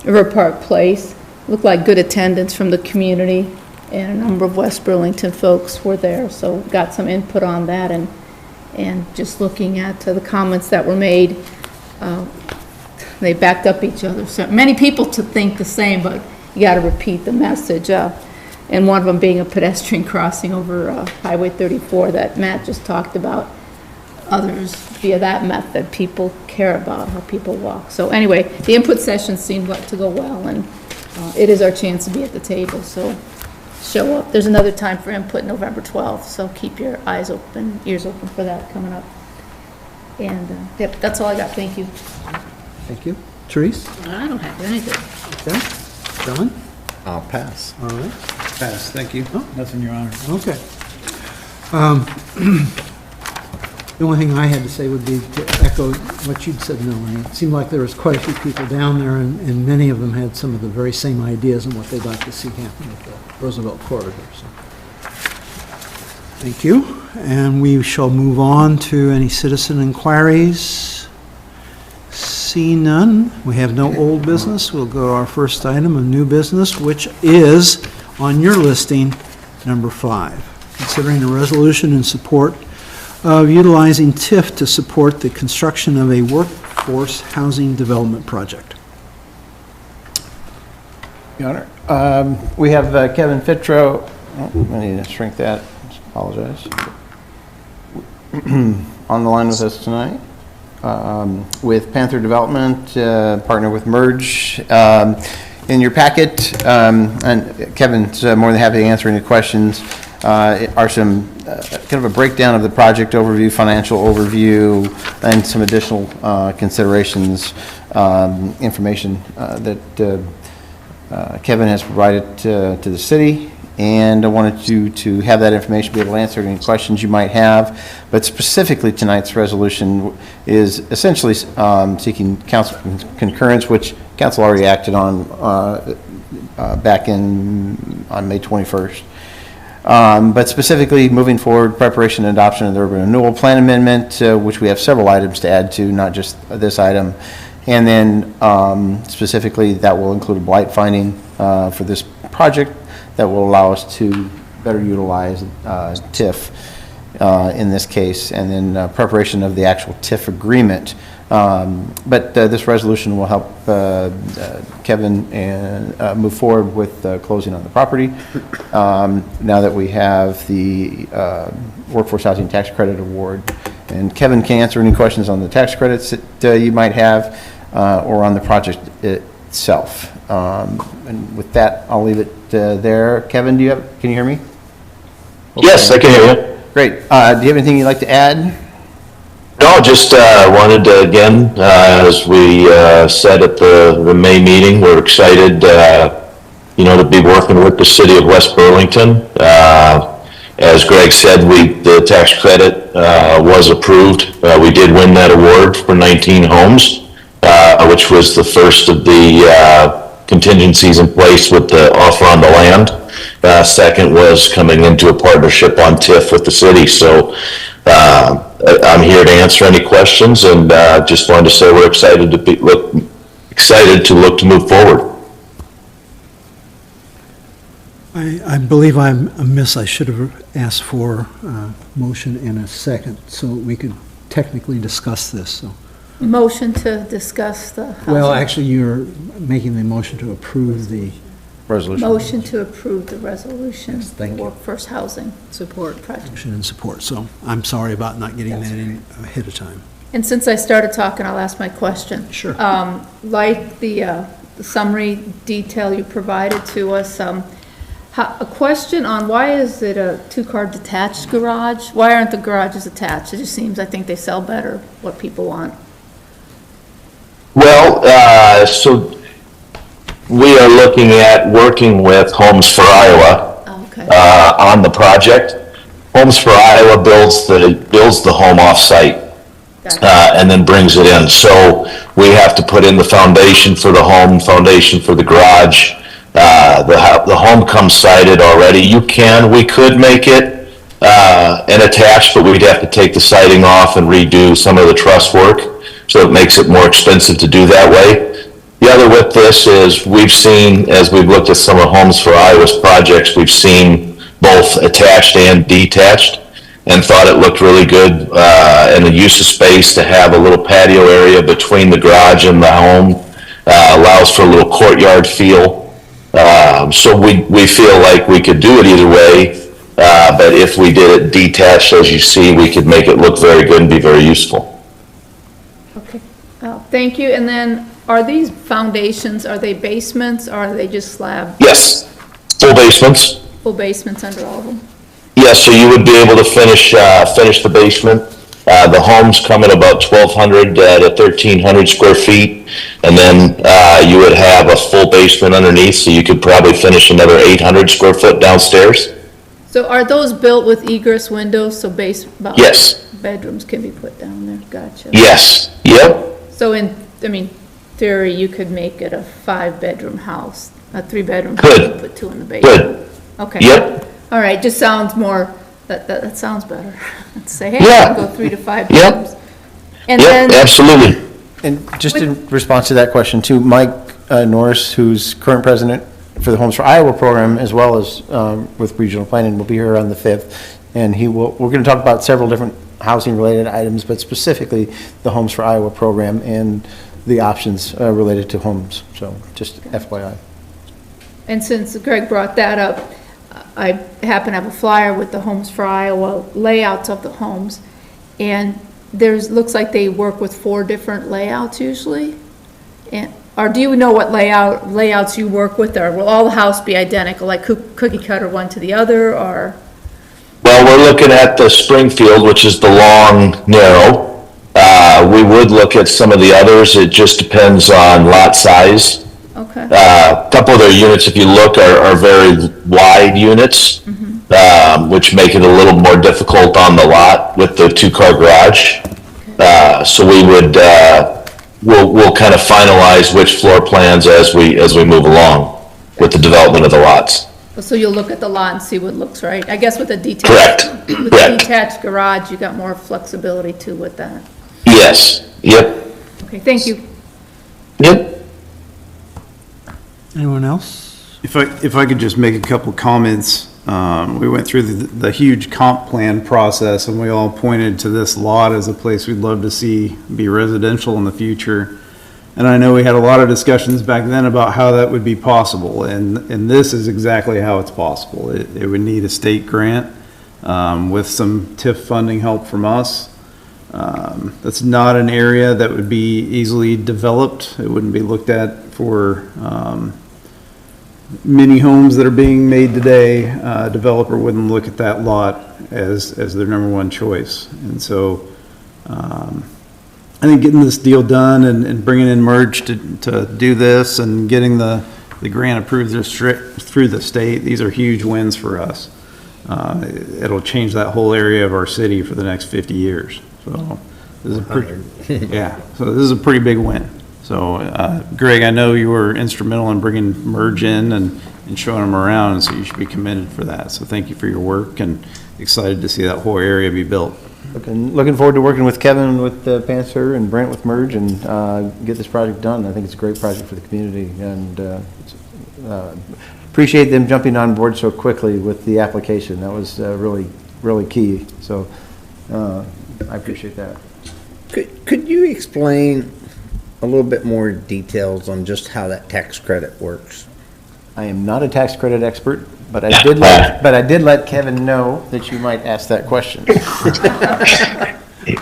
River Park Place. Looked like good attendance from the community, and a number of West Burlington folks were there, so got some input on that, and just looking at the comments that were made, they backed up each other. So many people to think the same, but you got to repeat the message. And one of them being a pedestrian crossing over Highway 34 that Matt just talked about. Others via that method, people care about how people walk. So anyway, the input session seemed to go well, and it is our chance to be at the table, so show up. There's another time for input, November 12th, so keep your eyes open, ears open for that coming up. And yep, that's all I got. Thank you. Thank you. Therese? I don't have anything. Okay. John? I'll pass. All right. Pass, thank you. Nothing, Your Honor. Okay. The only thing I had to say would be to echo what you'd said, Melanie. It seemed like there was quite a few people down there, and many of them had some of the very same ideas on what they'd like to see happen with the Roosevelt Corridor. So. Thank you. And we shall move on to any citizen inquiries. See none. We have no old business. We'll go to our first item of new business, which is on your listing, number 5. Considering a resolution in support of utilizing TIF to support the construction of a workforce housing development project. Your Honor, we have Kevin Fitro, I need to shrink that, apologize, on the line with us tonight, with Panther Development, partner with Merge. In your packet, and Kevin's more than happy to answer any questions, are some kind of a breakdown of the project overview, financial overview, and some additional considerations, information that Kevin has provided to the city, and I wanted you to have that information, be able to answer any questions you might have. But specifically, tonight's resolution is essentially seeking council concurrence, which council already acted on back on May 21st. But specifically, moving forward, preparation and adoption of the urban renewal plan amendment, which we have several items to add to, not just this item. And then specifically, that will include a blight finding for this project that will allow us to better utilize TIF in this case, and then preparation of the actual TIF agreement. But this resolution will help Kevin and move forward with closing on the property. Now that we have the Workforce Housing Tax Credit Award. And Kevin can answer any questions on the tax credits that you might have or on the project itself. And with that, I'll leave it there. Kevin, can you hear me? Yes, I can hear you. Great. Do you have anything you'd like to add? No, just wanted to, again, as we said at the May meeting, we're excited, to be working with the city of West Burlington. As Greg said, the tax credit was approved. We did win that award for 19 homes, which was the first of the contingencies in place with the offer on the land. Second was coming into a partnership on TIF with the city. So I'm here to answer any questions, and just wanted to say we're excited to look to move forward. I believe I'm amiss. I should have asked for a motion and a second so we could technically discuss this. So. Motion to discuss the housing. Well, actually, you're making the motion to approve the resolution. Motion to approve the resolution. Yes, thank you. Workforce housing support project. motion and support. So I'm sorry about not getting that in ahead of time. And since I started talking, I'll ask my question. Sure. Like the summary detail you provided to us, a question on why is it a two-car detached garage? Why aren't the garages attached? It just seems, I think they sell better what people want. Well, so we are looking at working with Homes for Iowa on the project. Homes for Iowa builds the home off-site and then brings it in. So we have to put in the foundation for the home, foundation for the garage. The home comes sited already. We could make it an attached, but we'd have to take the siding off and redo some of the truss work. So it makes it more expensive to do that way. The other with this is we've seen, as we've looked at some of Homes for Iowa's projects, we've seen both attached and detached and thought it looked really good and the use of space to have a little patio area between the garage and the home allows for a little courtyard feel. So we feel like we could do it either way, but if we did it detached, as you see, we could make it look very good and be very useful. Okay, thank you. And then, are these foundations, are they basements, or are they just slab? Yes, full basements. Full basements under all of them? Yes, so you would be able to finish the basement. The homes come in about 1,200 to 1,300 square feet, and then you would have a full basement underneath, so you could probably finish another 800 square foot downstairs. So are those built with egress windows, so yes, bedrooms can be put down there? Gotcha. Yes, yep. So theory, you could make it a 5-bedroom house, a 3-bedroom house, Could. and put 2 in the basement? Good. Okay. Yep. All right, just sounds more That sounds better. Let's say, hey, Yeah. go 3 to 5 Yep. times. And Yep, then, absolutely. And just in response to that question too, Mike Norris, who's current president for the Homes for Iowa program, as well as with regional planning, will be here on the 5th. And we're going to talk about several different housing-related items, but specifically the Homes for Iowa program and the options related to homes. So just FYI. and since Greg brought that up, I happen to have a flyer with the Homes for Iowa layouts of the homes. And looks like they work with 4 different layouts usually. Or do you know what layouts you work with? Or will all the house be identical, like cookie cutter one to the other, or? Well, we're looking at the Springfield, which is the long, narrow. We would look at some of the others. It just depends on lot size. Okay. A couple of their units, if you look, are very wide units, which make it a little more difficult on the lot with the 2-car garage. So we would, we'll kind of finalize which floor plans as we move along with the development of the lots. So you'll look at the lot and see what looks right. I guess with a Correct. detached garage, you got more flexibility too with that. Yes, yep, Okay, thank you. yep. Anyone else? If I could just make a couple comments. We went through the huge comp plan process, and we all pointed to this lot as a place we'd love to see be residential in the future. And I know we had a lot of discussions back then about how that would be possible, and this is exactly how it's possible. It would need a state grant with some TIF funding help from us. That's not an area that would be easily developed. It wouldn't be looked at for mini homes that are being made today. A developer wouldn't look at that lot as their number one choice. And so I think getting this deal done and bringing in Merge to do this and getting the grant approved through the state, these are huge wins for us. It'll change that whole area of our city for the next 50 years. So this is a pretty, yeah, so this is a pretty big win. So, Greg, I know you were instrumental in bringing Merge in and showing them around, so you should be commended for that. So thank you for your work, and excited to see that whole area be built. Looking forward to working with Kevin with Panther and Brent with Merge and get this project done. I think it's a great project for the community, and appreciate them jumping on board so quickly with the application. That was really, really key. So I appreciate that. Could you explain a little bit more details on just how that tax credit works? I am not a tax credit expert, but I did let Kevin know that you might ask that question.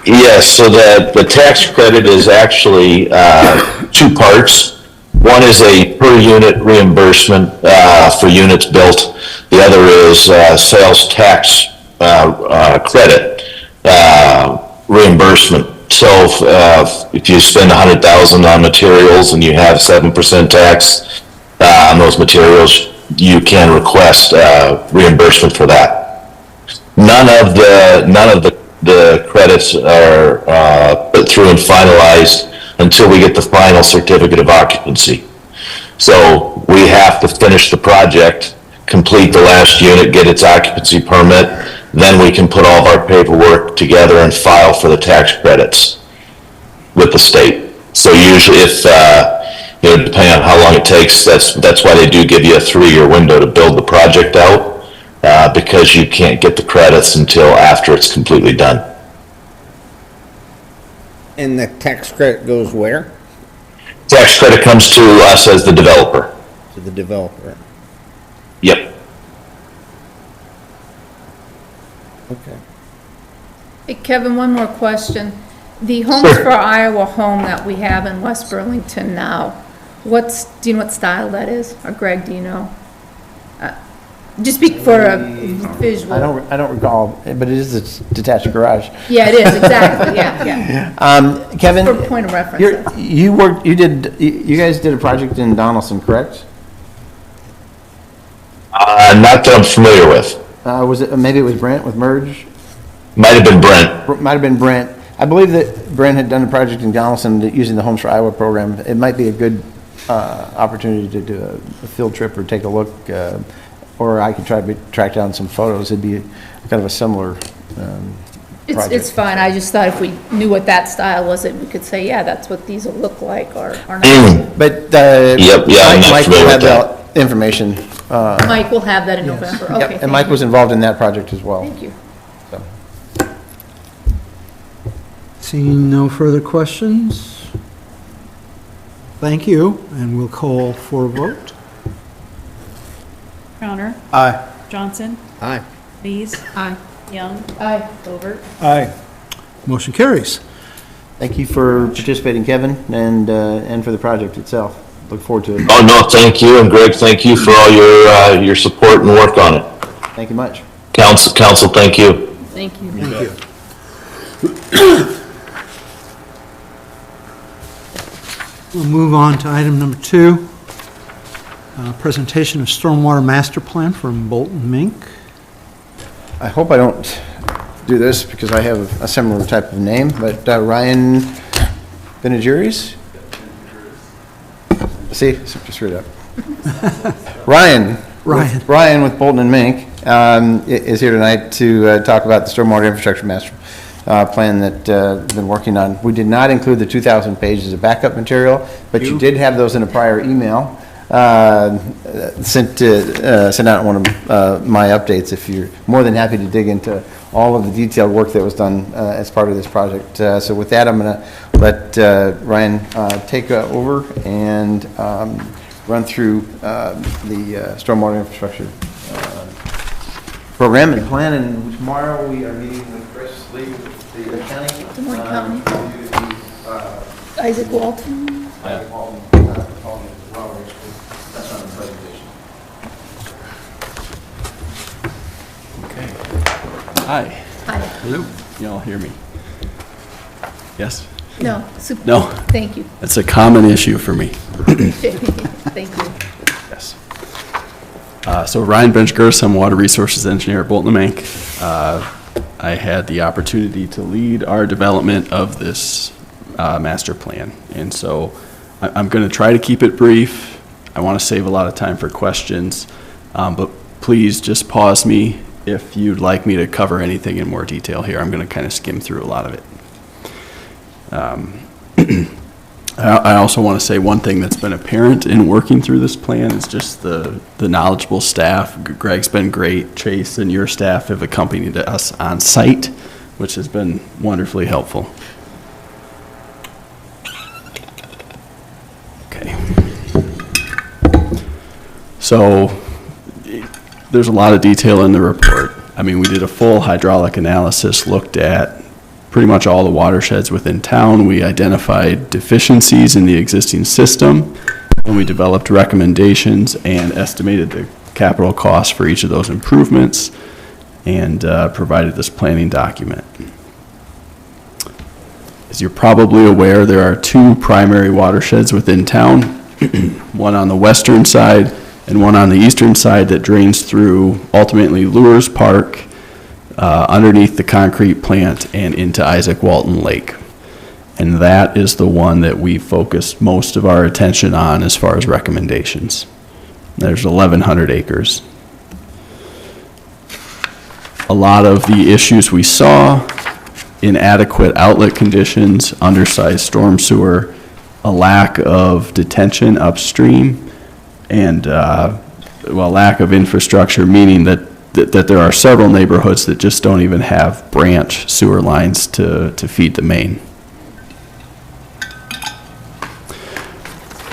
Yes, so the tax credit is actually 2 parts. One is a per unit reimbursement for units built. The other is sales tax credit reimbursement. So if you spend $100,000 on materials and you have 7% tax on those materials, you can request reimbursement for that. None of the credits are put through and finalized until we get the final certificate of occupancy. So we have to finish the project, complete the last unit, get its occupancy permit, then we can put all of our paperwork together and file for the tax credits with the state. So usually if, depending on how long it takes, that's why they do give you a 3-year window to build the project out, because you can't get the credits until after it's completely done. And the tax credit goes where? Tax credit comes to us as the developer. To the developer. Yep. Okay. Hey, Kevin, one more question. The Homes for Iowa home that we have in West Burlington now, do you know what style that is? Or Greg, do you know? Just speak for a visual. I don't recall, but it is a detached garage. Yeah, it is, exactly, yeah. Kevin, For point of reference. you guys did a project in Donaldson, correct? Not that I'm familiar with. Was it, maybe it was Brent with Merge? Might have been Brent. Might have been Brent. I believe that Brent had done a project in Donaldson using the Homes for Iowa program. It might be a good opportunity to do a field trip or take a look or I could try to track down some photos. It'd be kind of a similar It's project. fine, I just thought if we knew what that style was, that we could say, yeah, that's what these will look like, or not. But Yep, yeah, I'm not Mike will familiar have with the information. Mike will have that in November, okay. Yep, thank and Mike you. was involved in that project as well. Thank you. So. Seeing no further questions? Thank you, and we'll call for a vote. Crowner, Aye. Johnson, Aye. Lees, Aye. Young, Aye. Over. Aye. Motion carries. Thank you for participating, Kevin, and for the project itself. Look forward to it. Oh, no, thank you, and Greg, thank you for all your support and work on it. Thank you much. Council, thank you. Thank you. Thank you. We'll move on to item number 2, presentation of stormwater master plan from Bolton Mink. I hope I don't do this because I have a similar type of name, but Ryan Benajuris? See, just read it up. Ryan with Bolton and Mink is here tonight to talk about the stormwater infrastructure master plan that we've been working on. We did not include the 2,000 pages of backup material, but you did have those in a prior email sent out one of my updates. If you're more than happy to dig into all of the detailed work that was done as part of this project. So with that, I'm going to let Ryan take over and run through the stormwater infrastructure program and plan. And tomorrow we are meeting with Chris Lee with the county. Des Moines County. To do the, Isaac Walton. Isaac Walton, Walton as well, which that's on the presentation. Hi. Hi. Hello. You all hear me? Yes? No, super. No. Thank you. That's a common issue for me. Thank you. Yes. So Ryan Bench-Gers, I'm Water Resources Engineer at Bolton and Mink. I had the opportunity to lead our development of this master plan. And so I'm going to try to keep it brief. I want to save a lot of time for questions, but please just pause me if you'd like me to cover anything in more detail here. I'm going to kind of skim through a lot of it. I also want to say one thing that's been apparent in working through this plan is just the knowledgeable staff. Greg's been great. Chase and your staff have accompanied us on site, which has been wonderfully helpful. Okay. So there's a lot of detail in the report. I mean, we did a full hydraulic analysis, looked at pretty much all the watersheds within town. We identified deficiencies in the existing system, and we developed recommendations and estimated the capital costs for each of those improvements, and provided this planning document. As you're probably aware, there are 2 primary watersheds within town, one on the western side and one on the eastern side that drains through ultimately Lures Park, underneath the concrete plant and into Isaac Walton Lake. And that is the one that we focused most of our attention on as far as recommendations. There's 1,100 acres. A lot of the issues we saw: inadequate outlet conditions, undersized storm sewer, a lack of detention upstream, and lack of infrastructure, meaning that there are several neighborhoods that just don't even have branch sewer lines to feed the main.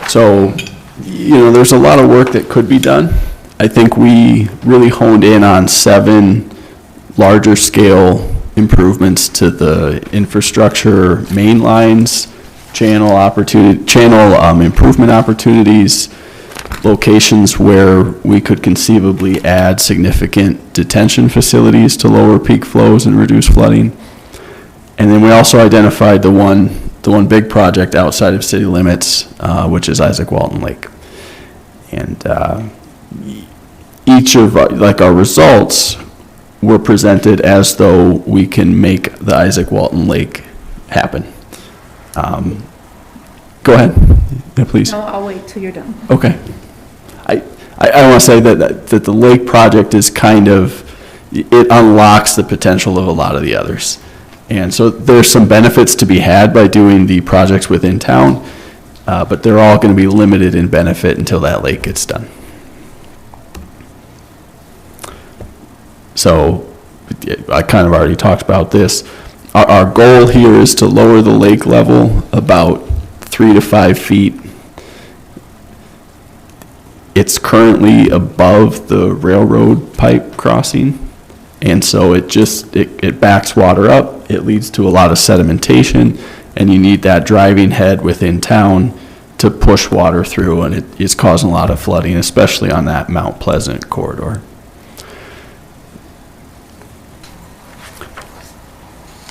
So, there's a lot of work that could be done. I think we really honed in on 7 larger scale improvements to the infrastructure main lines, channel improvement opportunities, locations where we could conceivably add significant detention facilities to lower peak flows and reduce flooding. And then we also identified the one big project outside of city limits, which is Isaac Walton Lake. And each of our results were presented as though we can make the Isaac Walton Lake happen. Go ahead. Yeah, please. No, I'll wait till you're done. Okay. I want to say that the lake project is kind of, it unlocks the potential of a lot of the others. And so there's some benefits to be had by doing the projects within town, but they're all going to be limited in benefit until that lake gets done. So I kind of already talked about this. Our goal here is to lower the lake level about 3 to 5 feet. It's currently above the railroad pipe crossing, and so it backs water up. It leads to a lot of sedimentation, and you need that driving head within town to push water through, and it is causing a lot of flooding, especially on that Mount Pleasant corridor.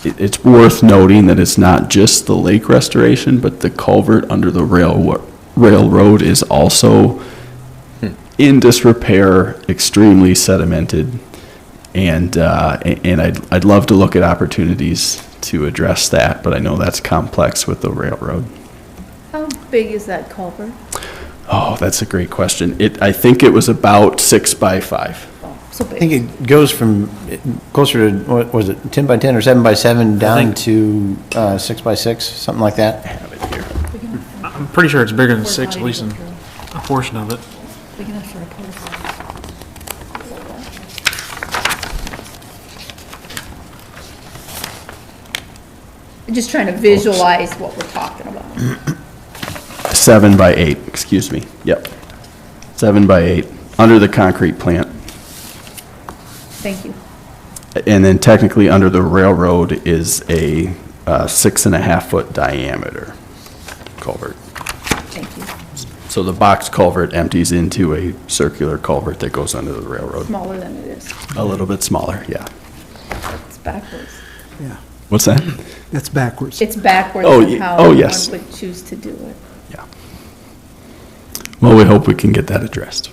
It's worth noting that it's not just the lake restoration, but the culvert under the railroad is also in disrepair, extremely sedimented, and I'd love to look at opportunities to address that, but I know that's complex with the railroad. How big is that culvert? Oh, that's a great question. I think it was about 6 by 5. So I big. think it goes from closer to, what was it, 10 by 10 or 7 by 7 down to 6 by 6, something like that? I have it here. I'm pretty sure it's bigger than 6, at least in a portion of it. Big enough for a porta I'm just trying to visualize what we're talking about. 7 by 8, excuse me. Yep. 7 by 8, under the concrete plant. Thank you. And then technically under the railroad is a 6.5 foot diameter culvert. Thank you. So the box culvert empties into a circular culvert that goes under the railroad. Smaller than it is. A little bit smaller, yeah. It's backwards. Yeah, What's that? that's backwards. It's backwards Oh, on how oh, one yes. would choose to do it. Yeah. Well, we hope we can get that addressed.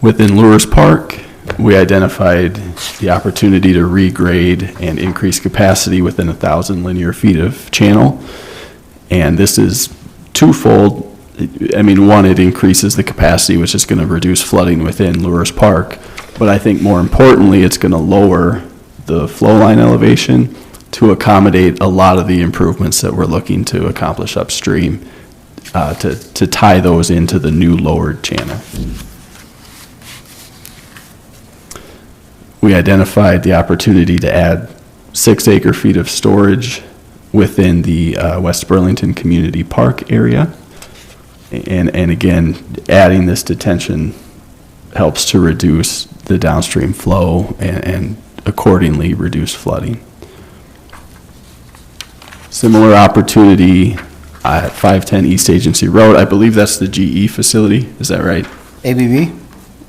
Within Lures Park, we identified the opportunity to regrade and increase capacity within 1,000 linear feet of channel. And this is twofold. I mean, one, it increases the capacity, which is going to reduce flooding within Lures Park. But I think more importantly, it's going to lower the flow line elevation to accommodate a lot of the improvements that we're looking to accomplish upstream, to tie those into the new lowered channel. We identified the opportunity to add 6 acre feet of storage within the West Burlington Community Park area. And again, adding this detention helps to reduce the downstream flow and accordingly reduce flooding. Similar opportunity at 510 East Agency Road. I believe that's the GE facility. Is that right? ABV?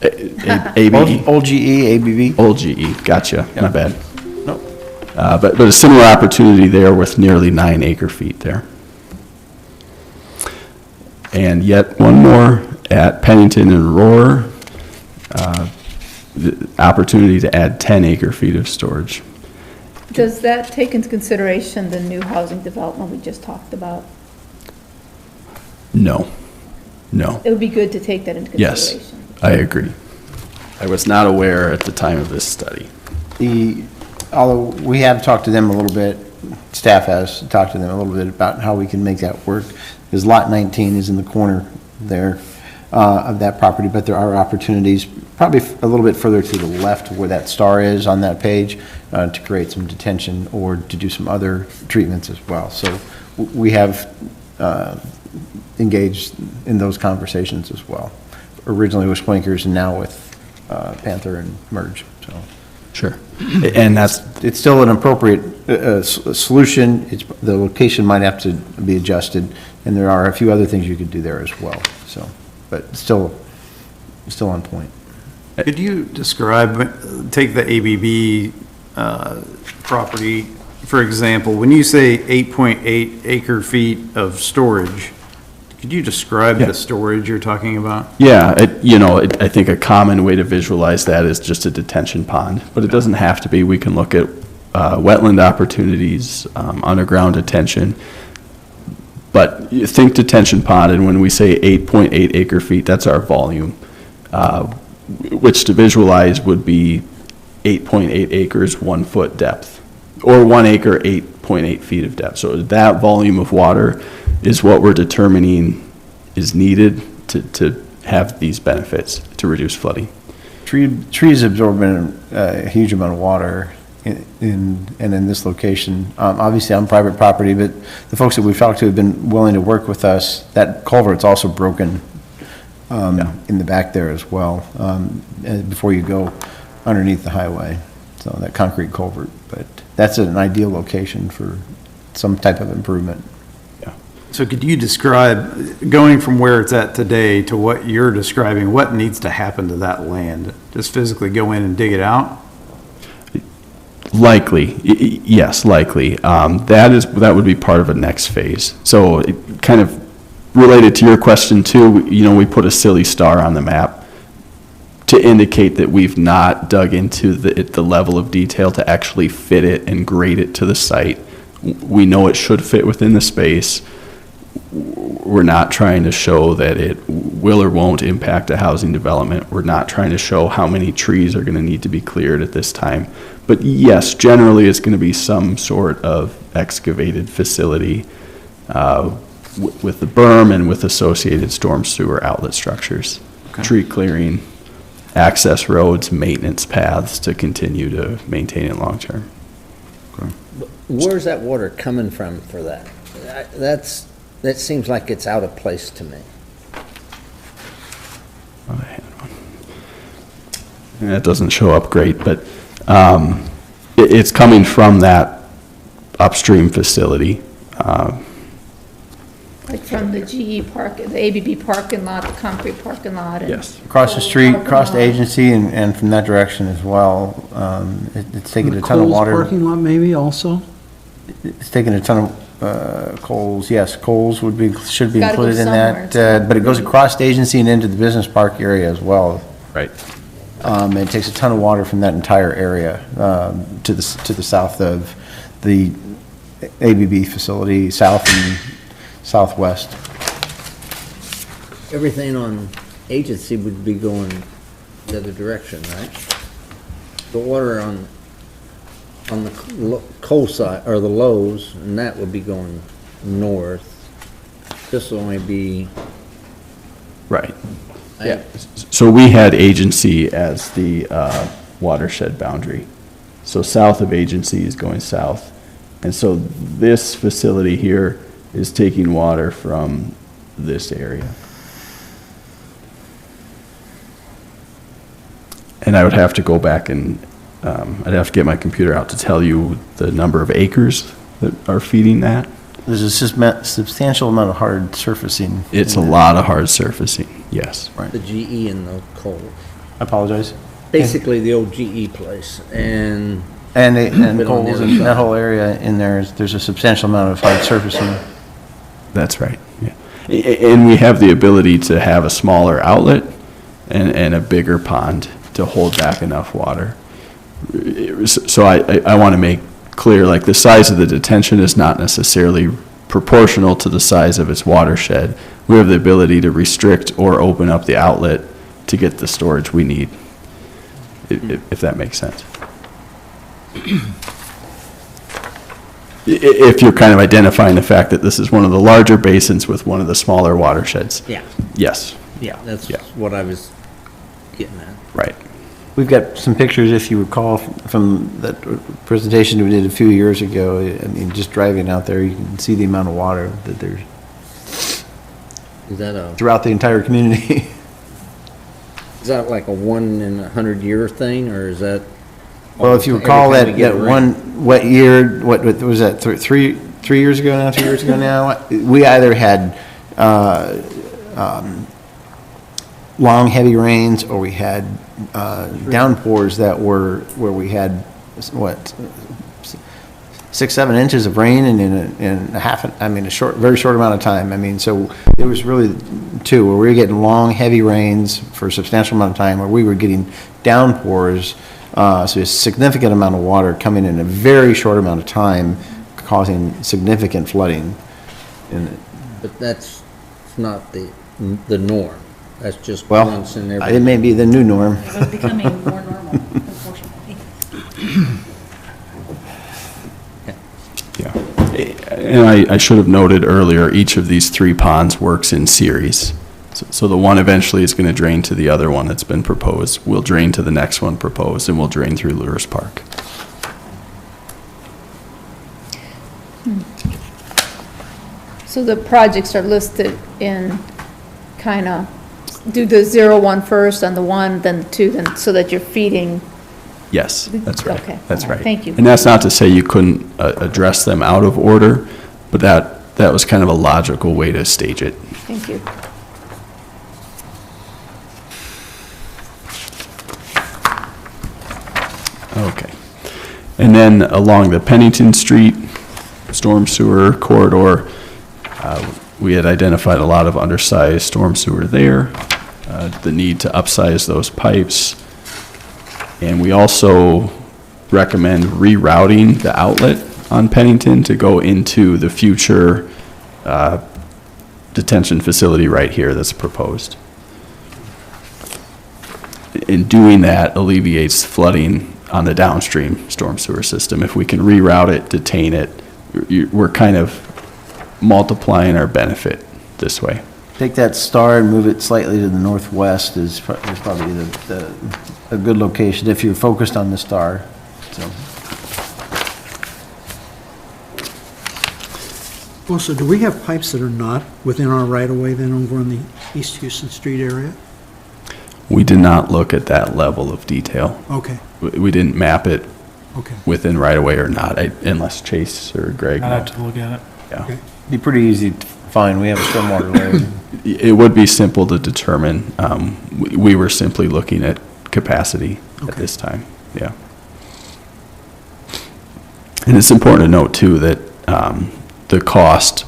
ABE. Old GE, ABV? Old GE. Gotcha. My bad. Nope. But a similar opportunity there with nearly 9 acre feet there. And yet one more at Pennington and Roar, the opportunity to add 10 acre feet of storage. Does that take into consideration the new housing development we just talked about? No, no. It would be good to take that into Yes, consideration. I agree. I was not aware at the time of this study. Although we have talked to them a little bit, staff has talked to them a little bit about how we can make that work, because lot 19 is in the corner there of that property, but there are opportunities probably a little bit further to the left where that star is on that page to create some detention or to do some other treatments as well. So we have engaged in those conversations as well. Originally with Splinkers and now with Panther and Merge, so. Sure. And It's still an appropriate solution. The location might have to be adjusted, and there are a few other things you could do there as well, so, but still on point. Could you describe, take the ABB property, for example, when you say 8.8 acre feet of storage, could you describe Yeah. the storage you're talking about? yeah, I think a common way to visualize that is just a detention pond, but it doesn't have to be. We can look at wetland opportunities, underground detention. But you think detention pond, and when we say 8.8 acre feet, that's our volume, which to visualize would be 8.8 acres, 1 foot depth, or 1 acre, 8.8 feet of depth. So that volume of water is what we're determining is needed to have these benefits to reduce flooding. Trees absorb a huge amount of water in this location. Obviously on private property, but the folks that we've talked to have been willing to work with us. That culvert's also broken in the back there as well, before you go underneath the highway. So that concrete culvert, but that's an ideal location for some type of improvement. So could you describe, going from where it's at today to what you're describing, what needs to happen to that land? Just physically go in and dig it out? Likely, yes, likely. That would be part of a next phase. So it kind of related to your question too, we put a silly star on the map to indicate that we've not dug into the level of detail to actually fit it and grade it to the site. We know it should fit within the space. We're not trying to show that it will or won't impact a housing development. We're not trying to show how many trees are going to need to be cleared at this time. But yes, generally it's going to be some sort of excavated facility with the berm and with associated storm sewer outlet structures, tree clearing, access roads, maintenance paths to continue to maintain it long term. Where's that water coming from for that? That seems like it's out of place to me. And that doesn't show up great, but it's coming from that upstream facility. Like from the GE park, the ABB parking lot, the concrete parking lot. And Yes. Across the street, parking across the lot. agency, and from that direction as well. It's taking a ton of Coles water. parking lot maybe also? It's taking a ton of Coles, yes, Coles should be Gotta go included in somewhere. that, but it goes across the agency and into the business park area as well. Right. It takes a ton of water from that entire area to the south of the ABB facility, south and southwest. Everything on agency would be going the other direction, right? The water on the coal side, or the lows, and that would be going north. This will only be. Right. Yeah. So we had agency as the watershed boundary. So south of agency is going south. And so this facility here is taking water from this area. And I would have to go back and I'd have to get my computer out to tell you the number of acres that are feeding that. There's a substantial amount of hard surfacing. It's a lot of hard surfacing, yes. Right. The GE and the coal. I apologize. Basically the old GE place, and And Bit on the Coles other and side. that whole area in there, there's a substantial amount of hard surfacing. That's right, yeah. And we have the ability to have a smaller outlet and a bigger pond to hold back enough water. So I want to make clear, like, the size of the detention is not necessarily proportional to the size of its watershed. We have the ability to restrict or open up the outlet to get the storage we need, if that makes sense. If you're kind of identifying the fact that this is one of the larger basins with one of the smaller watersheds. yeah, Yes, that's Yeah. what I was getting at. right. We've got some pictures, if you recall, from that presentation we did a few years ago. I mean, just driving out there, you can see the amount of water that there's Is that throughout the entire community. like a 1 in 100-year thing, or is that? Well, if you every recall time we that, get a that rain? one wet year, what was that, three years ago now, 2 years ago now? We either had long, heavy rains, or we had downpours that were, where we had, what, 6, 7 inches of rain in a half, very short amount of time. I mean, so it was really two, where we were getting long, heavy rains for a substantial amount of time, where we were getting downpours, so a significant amount of water coming in a very short amount of time, causing significant flooding. And but that's not the norm. That's just Well, once in it every. may be the new norm. It was becoming more normal, unfortunately. Yeah. And I should have noted earlier, each of these 3 ponds works in series. So the one eventually is going to drain to the other one that's been proposed, will drain to the next one proposed, and will drain through Lewis Park. So the projects are listed in kind of, do the 0, 1 first, and the 1, then the 2, then, so that you're feeding. Yes, that's right. Okay, That's all right, right. thank you. And that's not to say you couldn't address them out of order, but that was kind of a logical way to stage it. Thank you. Okay. And then along the Pennington Street storm sewer corridor, we had identified a lot of undersized storm sewer there, the need to upsize those pipes. And we also recommend rerouting the outlet on Pennington to go into the future detention facility right here that's proposed. In doing that alleviates flooding on the downstream storm sewer system. If we can reroute it, detain it, we're kind of multiplying our benefit this way. Take that star and move it slightly to the northwest is probably a good location if you're focused on the star, so. Also, do we have pipes that are not within our right-of-way then over in the East Houston Street area? We did not look at that level of detail. Okay, We didn't map it okay. within right of way or not, unless Chase or Greg I'd know. have to look at it. Yeah. Okay. Be pretty easy to find. We have a stormwater load. It would be simple to determine. We were simply looking at capacity at Okay. this time, yeah. And it's important to note too that the cost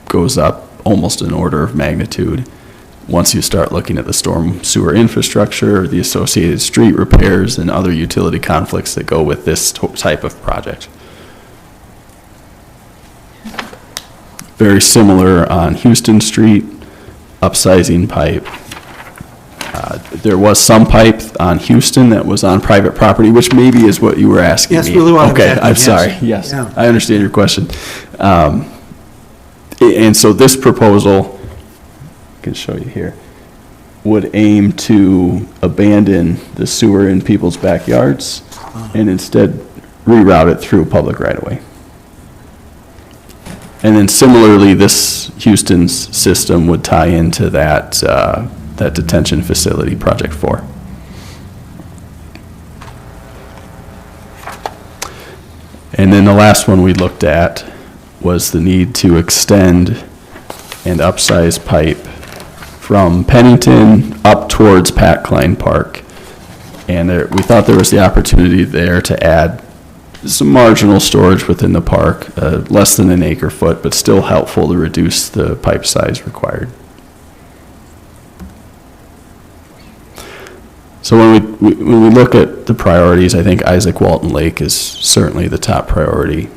goes up almost an order of magnitude once you start looking at the storm sewer infrastructure, the associated street repairs, and other utility conflicts that go with this type of project. Very similar on Houston Street, upsizing pipe. There was some pipe on Houston that was on private property, which maybe is what you were asking me. Yes, really what I was Okay, asking, I'm yes. sorry, yes, Yeah. I understand your question. And so this proposal, I can show you here, would aim to abandon the sewer in people's backyards and instead reroute it through public right-of-way. And then similarly, this Houston's system would tie into that, that detention facility, Project 4. And then the last one we looked at was the need to extend and upsize pipe from Pennington up towards Pat Klein Park. And we thought there was the opportunity there to add some marginal storage within the park, less than an acre foot, but still helpful to reduce the pipe size required. So when we look at the priorities, I think Isaac Walton Lake is certainly the top priority,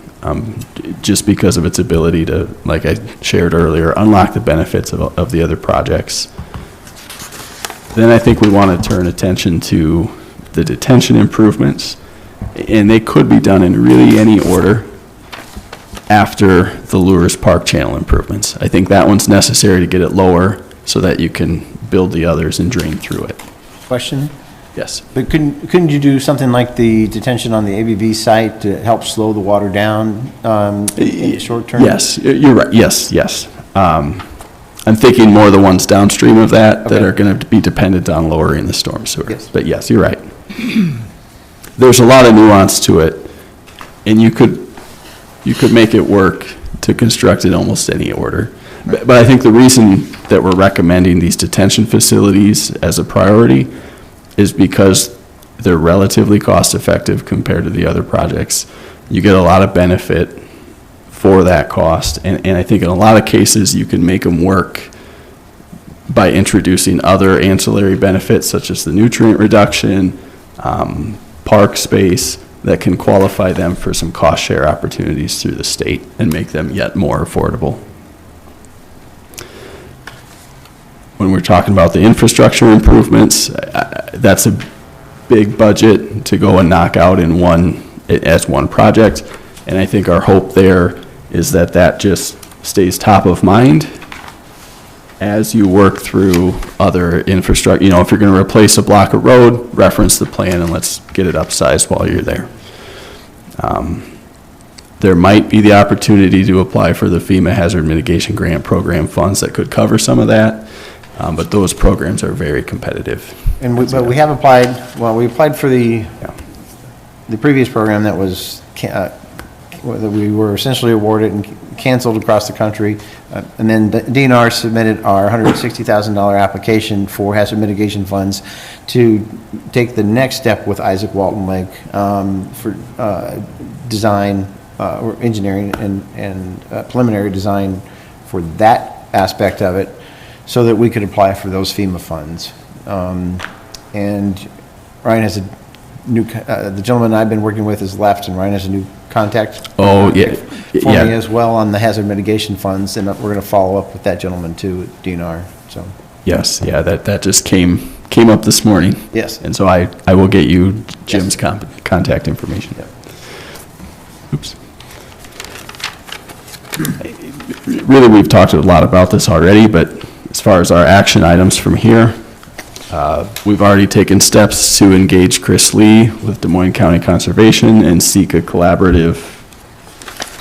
just because of its ability to, like I shared earlier, unlock the benefits of the other projects. Then I think we want to turn attention to the detention improvements, and they could be done in really any order after the Lures Park channel improvements. I think that one's necessary to get it lower so that you can build the others and drain through it. Question? Yes. But couldn't you do something like the detention on the ABV site to help slow the water down in the short term? Yes, you're right. Yes. I'm thinking more the ones downstream of that Okay. are going to be dependent on lowering the storm sewer. Yes. But yes, you're right. There's a lot of nuance to it, and you could make it work to construct in almost any order. But I think the reason that we're recommending these detention facilities as a priority is because they're relatively cost-effective compared to the other projects. You get a lot of benefit for that cost, and I think in a lot of cases, you can make them work by introducing other ancillary benefits, such as the nutrient reduction, park space, that can qualify them for some cost share opportunities through the state and make them yet more affordable. when we're talking about the infrastructure improvements, that's a big budget to go and knock out in as one project. And I think our hope there is that that just stays top of mind as you work through other infrastructure. You know, if you're going to replace a block of road, reference the plan and let's get it upsized while you're there. There might be the opportunity to apply for the FEMA Hazard Mitigation Grant Program funds that could cover some of that, but those programs are very competitive. And but we have applied, well, we applied for the previous program that was, that we were essentially awarded and canceled across the country. And then the DNR submitted our $160,000 application for hazard mitigation funds to take the next step with Isaac Walton Lake for design or engineering and preliminary design for that aspect of it, so that we could apply for those FEMA funds. And Ryan has a new, the gentleman I've been working with has left, and Ryan has a new contact. Oh, yeah. For me as well on the hazard mitigation funds, and we're going to follow up with that gentleman too at DNR, so. Yes, yeah, that just came up this morning. Yes. And so I will get you Jim's contact information. Yep. Oops. Really, we've talked a lot about this already, but as far as our action items from here, we've already taken steps to engage Chris Lee with Des Moines County Conservation and seek a collaborative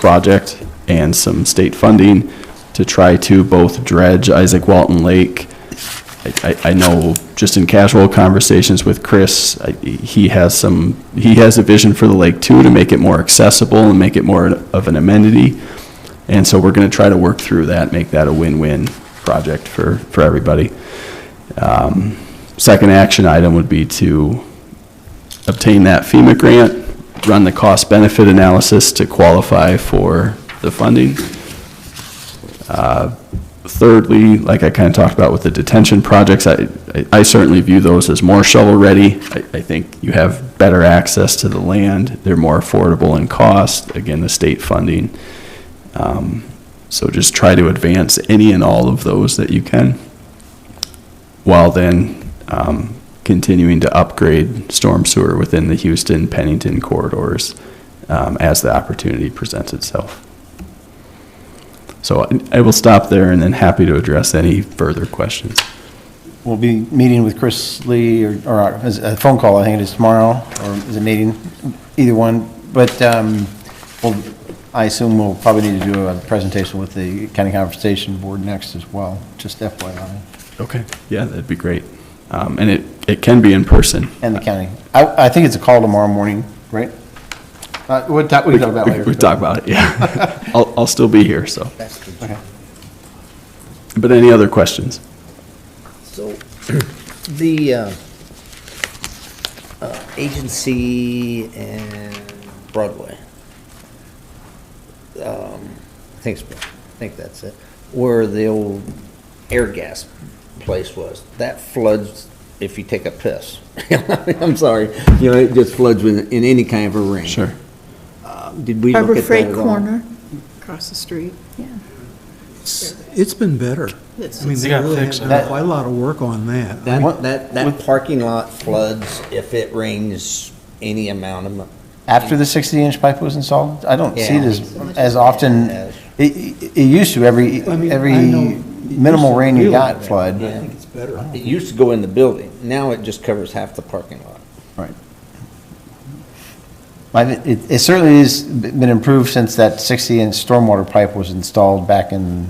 project and some state funding to try to both dredge Isaac Walton Lake. I know just in casual conversations with Chris, he has a vision for the lake too, to make it more accessible and make it more of an amenity. And so we're going to try to work through that, make that a win-win project for everybody. Second action item would be to obtain that FEMA grant, run the cost-benefit analysis to qualify for the funding. Thirdly, like I kind of talked about with the detention projects, I certainly view those as more shovel-ready. I think you have better access to the land. They're more affordable in cost. Again, the state funding. So just try to advance any and all of those that you can, while then continuing to upgrade storm sewer within the Houston-Pennington corridors as the opportunity presents itself. So I will stop there and then happy to address any further questions. We'll be meeting with Chris Lee, or a phone call, I think it is tomorrow, or is it meeting, either one. But I assume we'll probably need to do a presentation with the County Conversation Board next as well, just FYI. Okay. Yeah, that'd be great. And it can be in person. And the county. I think it's a call tomorrow morning, right? We can talk about it later. We talk about it, yeah. I'll still be here, so. Okay. But any other questions? So, the agency and Broadway, I think that's it, where the old air gas place was. That floods if you take a piss. I'm sorry, it just floods in any kind of a rain. Sure. Did we Harbor look at Freight that at all? Corner. Across the street. Yeah. It's been better. It's- I mean, They they got really fixed. have done quite a lot of work on that. That parking lot floods if it rains any amount of. After the 60-inch pipe was installed, I don't see it Yeah. as often. It used to, every I mean, I know minimal rain you really got bad. flood. I think it's better. It used to go in the building. Now it just covers half the parking lot. Right. It certainly has been improved since that 60-inch stormwater pipe was installed back in,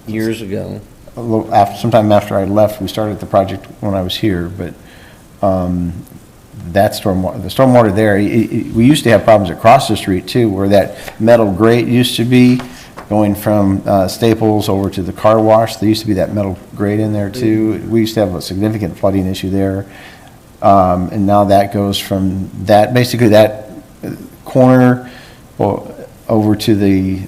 Years ago. sometime after I left. We started the project when I was here, but that stormwater, the stormwater there, we used to have problems across the street too, where that metal grate used to be, going from Staples over to the car wash. There used to be that metal grate in there too. We used to have a significant flooding issue there. And now that goes from that, basically that corner over to the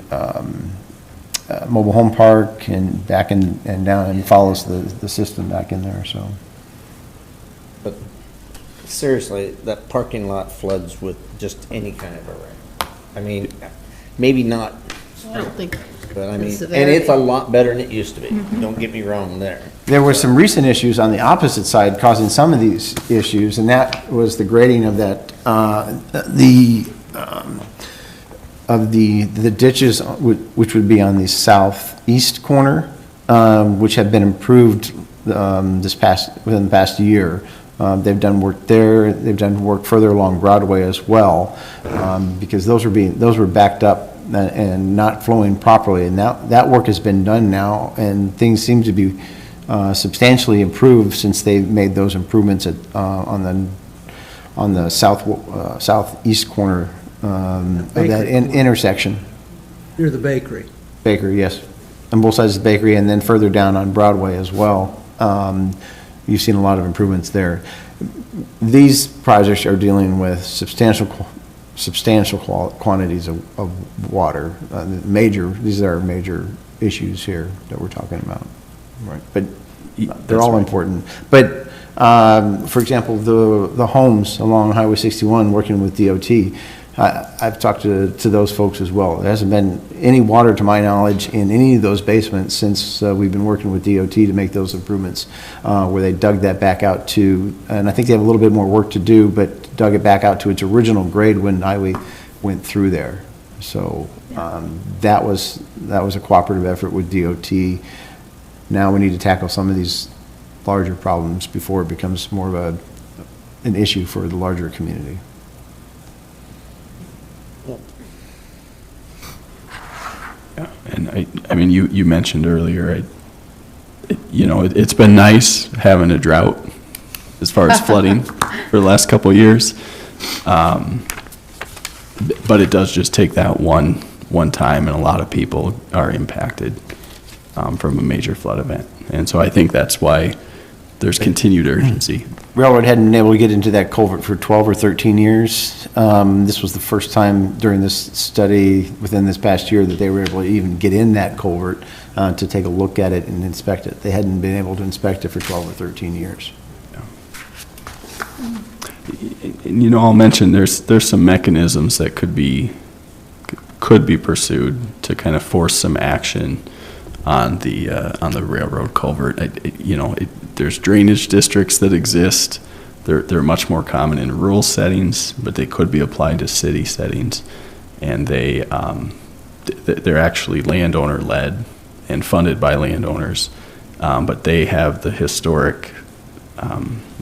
mobile home park and back and down, and follows the system back in there, so. But seriously, that parking lot floods with just any kind of a rain. I mean, maybe not, I don't think. but I mean, It's and very- it's a lot better than it used to be. Don't get me wrong there. There were some recent issues on the opposite side causing some of these issues, and that was the grading of that, the ditches, which would be on the southeast corner, which have been improved within the past year. They've done work there, they've done work further along Broadway as well, because those were backed up and not flowing properly, and that work has been done now, and things seem to be substantially improved since they made those improvements on the southeast corner of that intersection. Near the bakery. Bakery, yes. On both sides of the bakery, and then further down on Broadway as well. You've seen a lot of improvements there. These projects are dealing with substantial quantities of water. These are major issues here that we're talking about. Right. But they're all important. But, for example, the homes along Highway 61, working with DOT, I've talked to those folks as well. There hasn't been any water, to my knowledge, in any of those basements since we've been working with DOT to make those improvements, where they dug that back out to, and I think they have a little bit more work to do, but dug it back out to its original grade when highway went through there. So that was a cooperative effort with DOT. Now we need to tackle some of these larger problems before it becomes more of an issue for the larger community. Yeah, and I mean, you mentioned earlier, it's been nice having a drought as far as flooding for the last couple of years. But it does just take that one time, and a lot of people are impacted from a major flood event. And so I think that's why there's continued urgency. Railroad hadn't been able to get into that culvert for 12 or 13 years. This was the first time during this study within this past year that they were able to even get in that culvert to take a look at it and inspect it. They hadn't been able to inspect it for 12 or 13 years. And, I'll mention there's some mechanisms that could be pursued to kind of force some action on the railroad culvert. There's drainage districts that exist. They're much more common in rural settings, but they could be applied to city settings, and they're actually landowner led and funded by landowners, but they have the historic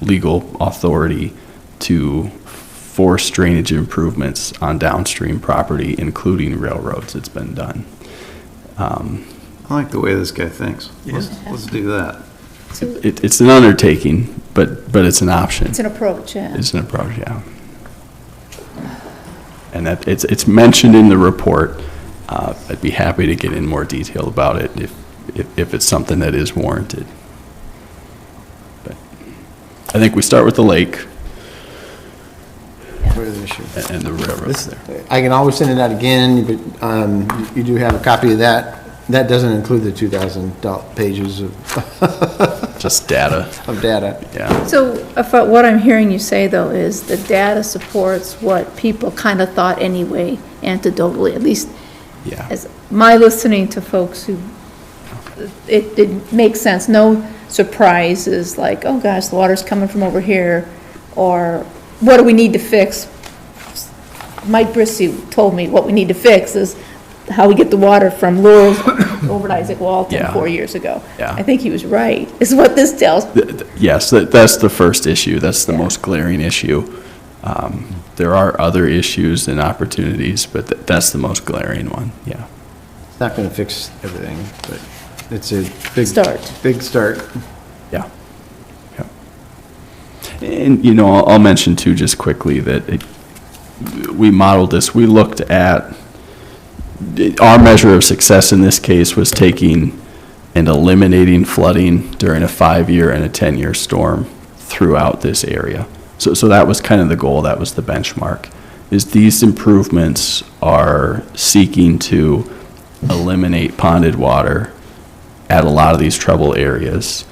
legal authority to force drainage improvements on downstream property, including railroads. It's been done. I like the way this guy thinks. Let's do that. It's an undertaking, but it's an option. It's an approach, yeah. It's an approach, yeah. And that it's mentioned in the report. I'd be happy to get in more detail about it if it's something that is warranted. But I think we start with the lake. And the railroads there. I can always send it out again, but you do have a copy of that. That doesn't include the 2,000 pages of just data. Of data. Yeah. So what I'm hearing you say, though, is the data supports what people kind of thought anyway, anecdotally, at least. Yeah. As my listening to folks who, it makes sense. No surprises like, oh gosh, the water's coming from over here, or what do we need to fix? Mike Brissy told me what we need to fix is how we get the water from Lures over to Isaac Walton 4 years ago. Yeah. I think he was right, is what this tells. Yes, that's the first issue. That's the most glaring issue. There are other issues and opportunities, but that's the most glaring one, yeah. It's not going to fix everything, but it's a big start. Yeah. And, I'll mention too, just quickly, that we modeled this. We looked at, our measure of success in this case was taking and eliminating flooding during a 5-year and a 10-year storm throughout this area. So that was kind of the goal, that was the benchmark, is these improvements are seeking to eliminate ponded water at a lot of these trouble areas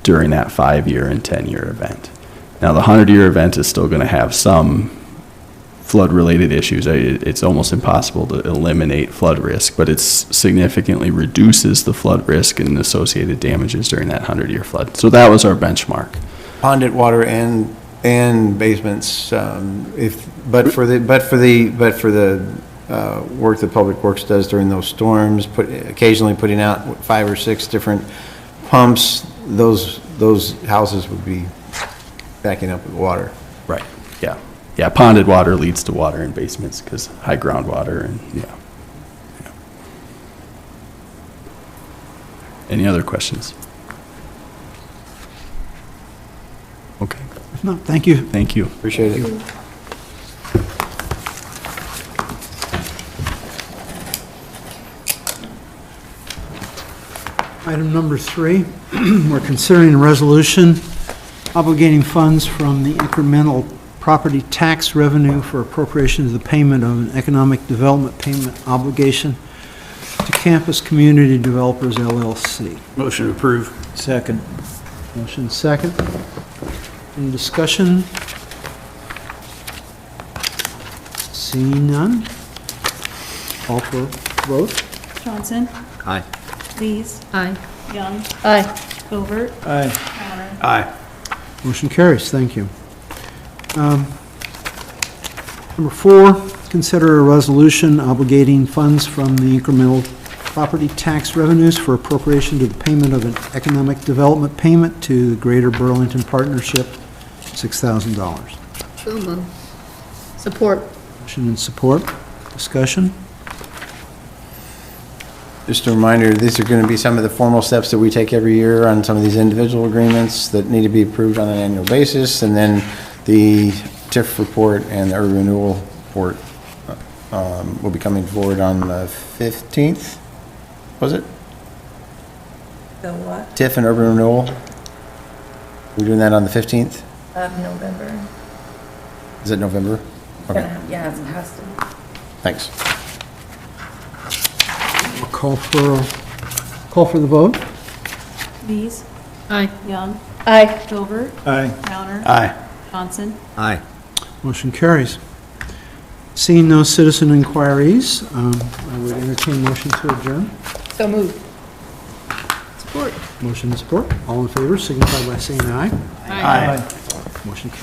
during that 5-year and 10-year event. Now, the 100-year event is still going to have some flood-related issues. It's almost impossible to eliminate flood risk, but it significantly reduces the flood risk and associated damages during that 100-year flood. So that was our benchmark. Ponded water and basements, but for the work that Public Works does during those storms, occasionally putting out 5 or 6 different pumps, those houses would be backing up with water. Right, yeah. Yeah, ponded water leads to water in basements because high groundwater and, yeah. Any other questions? Okay, If not, thank you. thank you. Appreciate it. Item number 3, we're considering a resolution obligating funds from the incremental property tax revenue for appropriation to the payment of an economic development payment obligation to Campus Community Developers LLC. Motion approved. Second. Motion second. Any discussion? Seeing none? Call for vote. Johnson, Aye. Lees, Aye. Young, Aye. Covert, Aye. Crowner. Aye. Motion carries, thank you. Number 4, consider a resolution obligating funds from the incremental property tax revenues for appropriation to the payment of an economic development payment to the Greater Burlington Partnership, $6,000. So moved. Support. Motion and support. Discussion? Just a reminder, these are going to be some of the formal steps that we take every year on some of these individual agreements that need to be approved on an annual basis, and then the TIF report and the urban renewal report will be coming forward on the 15th, was it? The what? TIF and urban renewal? We're doing that on the 15th? Of November. Is it November? Okay, Yeah, it has to. thanks. I'll call for the vote. Lees, Aye. Young, Aye. Covert, Aye. Crowner. Aye. Johnson. Aye. Motion carries. Seeing no citizen inquiries, I would entertain motion to adjourn. So moved. Support. Motion and support. All in favor signify by saying aye. Aye. Motion carries.